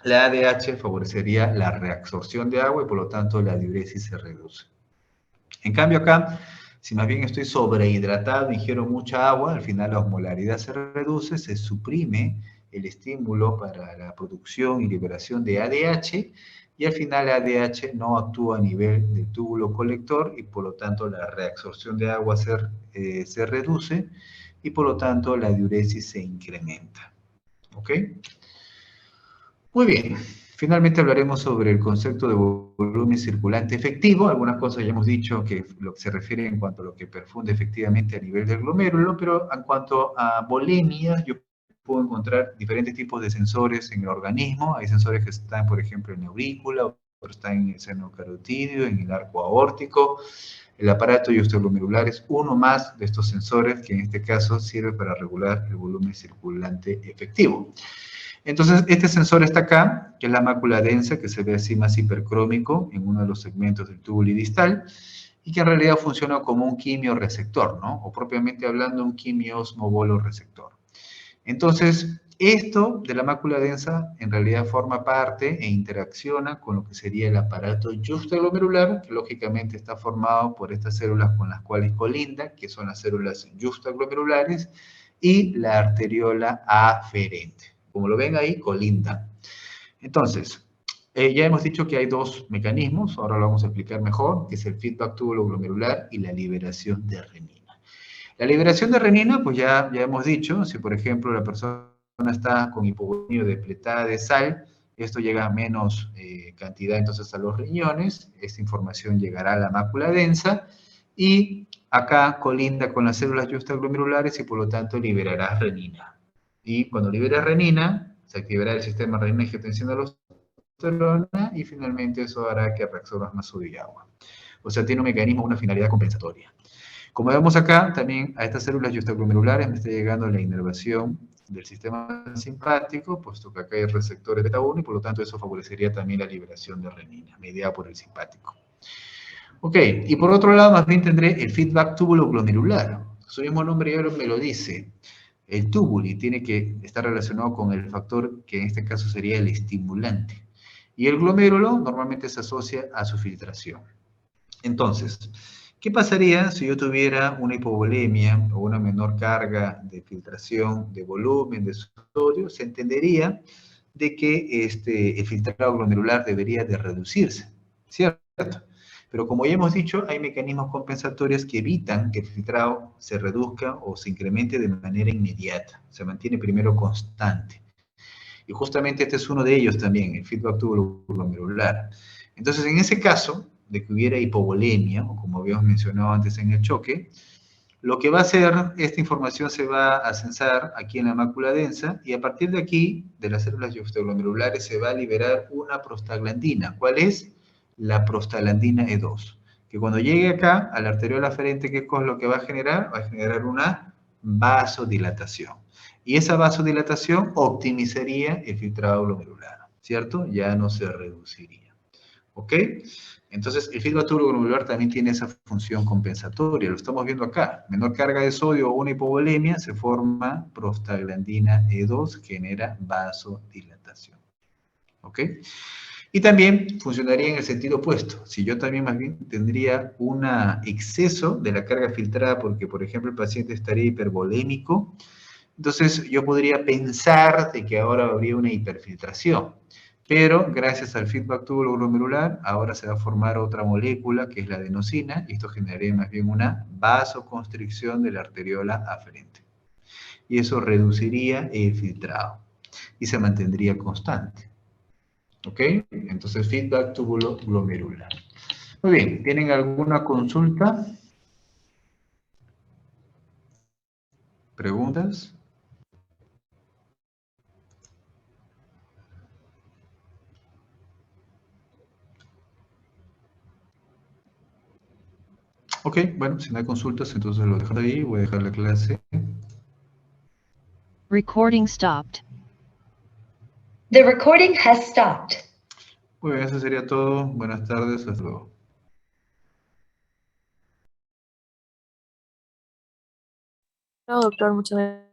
la ADH favorecería la reabsorción de agua y por lo tanto la diuresis se reduce. En cambio acá, si más bien estoy sobrehidratado, ingiero mucha agua, al final la osmolaridad se reduce, se suprime el estímulo para la producción y liberación de ADH, y al final la ADH no actúa a nivel del túbulo colector y por lo tanto la reabsorción de agua se reduce y por lo tanto la diuresis se incrementa. ¿Ok? Muy bien. Finalmente hablaremos sobre el concepto de volumen circulante efectivo. Algunas cosas ya hemos dicho que lo que se refiere en cuanto a lo que perfunde efectivamente a nivel del glomérulo, pero en cuanto a volemias, yo puedo encontrar diferentes tipos de sensores en el organismo. Hay sensores que están, por ejemplo, en la aurícula, otros están en el seno carotídeo, en el arco aórtico. El aparato justaglomerular es uno más de estos sensores que en este caso sirve para regular el volumen circulante efectivo. Entonces, este sensor está acá, que es la mácula densa, que se ve así más hipercrómico en uno de los segmentos del túbulo distal, y que en realidad funciona como un quimioreceptor, ¿no? O propiamente hablando, un quimiosmoboloreceptor. Entonces, esto de la mácula densa en realidad forma parte e interacciona con lo que sería el aparato justaglomerular, que lógicamente está formado por estas células con las cuales colinda, que son las células justaglomerulares, y la arteriola aferente. Como lo ven ahí, colinda. Entonces, ya hemos dicho que hay dos mecanismos, ahora lo vamos a explicar mejor, que es el feedback túbulo-glomerular y la liberación de renina. La liberación de renina, pues ya hemos dicho, si por ejemplo la persona está con hipovolemia depletada de sal, esto llega a menos cantidad entonces a los riñones, esta información llegará a la mácula densa y acá colinda con las células justaglomerulares y por lo tanto liberará renina. Y cuando libera renina, se activará el sistema renina-angiotensina-aldosterona y finalmente eso hará que reabsorbas más sodio y agua. O sea, tiene un mecanismo, una finalidad compensatoria. Como vemos acá, también a estas células justaglomerulares me está llegando la inervación del sistema simpático, puesto que acá hay receptores beta 1 y por lo tanto eso favorecería también la liberación de renina, mediada por el simpático. Ok, y por otro lado más bien tendré el feedback túbulo-glomerular. Su mismo nombre ya me lo dice. El túbulo tiene que estar relacionado con el factor que en este caso sería el estimulante. Y el glomérulo normalmente se asocia a su filtración. Entonces, ¿Qué pasaría si yo tuviera una hipovolemia o una menor carga de filtración de volumen de sodio? Se entendería de que el filtrado glomerular debería de reducirse, ¿cierto? Pero como ya hemos dicho, hay mecanismos compensatorios que evitan que el filtrado se reduzca o se incremente de manera inmediata. Se mantiene primero constante. Y justamente este es uno de ellos también, el feedback tubulo glomerular. Entonces, en ese caso de que hubiera hipovolemia, o como habíamos mencionado antes en el choque, lo que va a hacer, esta información se va a censar aquí en la mácula densa, y a partir de aquí, de las células glomerulares, se va a liberar una prostaglandina. ¿Cuál es? La prostaglandina E2. Que cuando llegue acá, a la arteriola aferente, ¿qué es lo que va a generar? Va a generar una vasodilatación. Y esa vasodilatación optimizaría el filtrado glomerular, ¿cierto? Ya no se reduciría. ¿Ok? Entonces, el feedback tubulo-glomerular también tiene esa función compensatoria. Lo estamos viendo acá. Menor carga de sodio o una hipovolemia, se forma prostaglandina E2, genera vasodilatación. ¿Ok? Y también funcionaría en el sentido opuesto. Si yo también más bien tendría un exceso de la carga filtrada porque, por ejemplo, el paciente estaría hipervolémico, entonces yo podría pensar de que ahora habría una hiperfiltración. Pero gracias al feedback tubulo glomerular, ahora se va a formar otra molécula que es la adenosina, y esto generaría más bien una vasoconstricción de la arteriola aferente. Y eso reduciría el filtrado y se mantendría constante. ¿Ok? Entonces, feedback tubulo glomerular. Muy bien, ¿tienen alguna consulta? ¿Preguntas? Ok, bueno, si no hay consultas, entonces lo dejo ahí. Voy a dejar la clase. Recording stopped. The recording has stopped. Muy bien, eso sería todo. Buenas tardes, hasta luego. No, doctor, muchas gracias.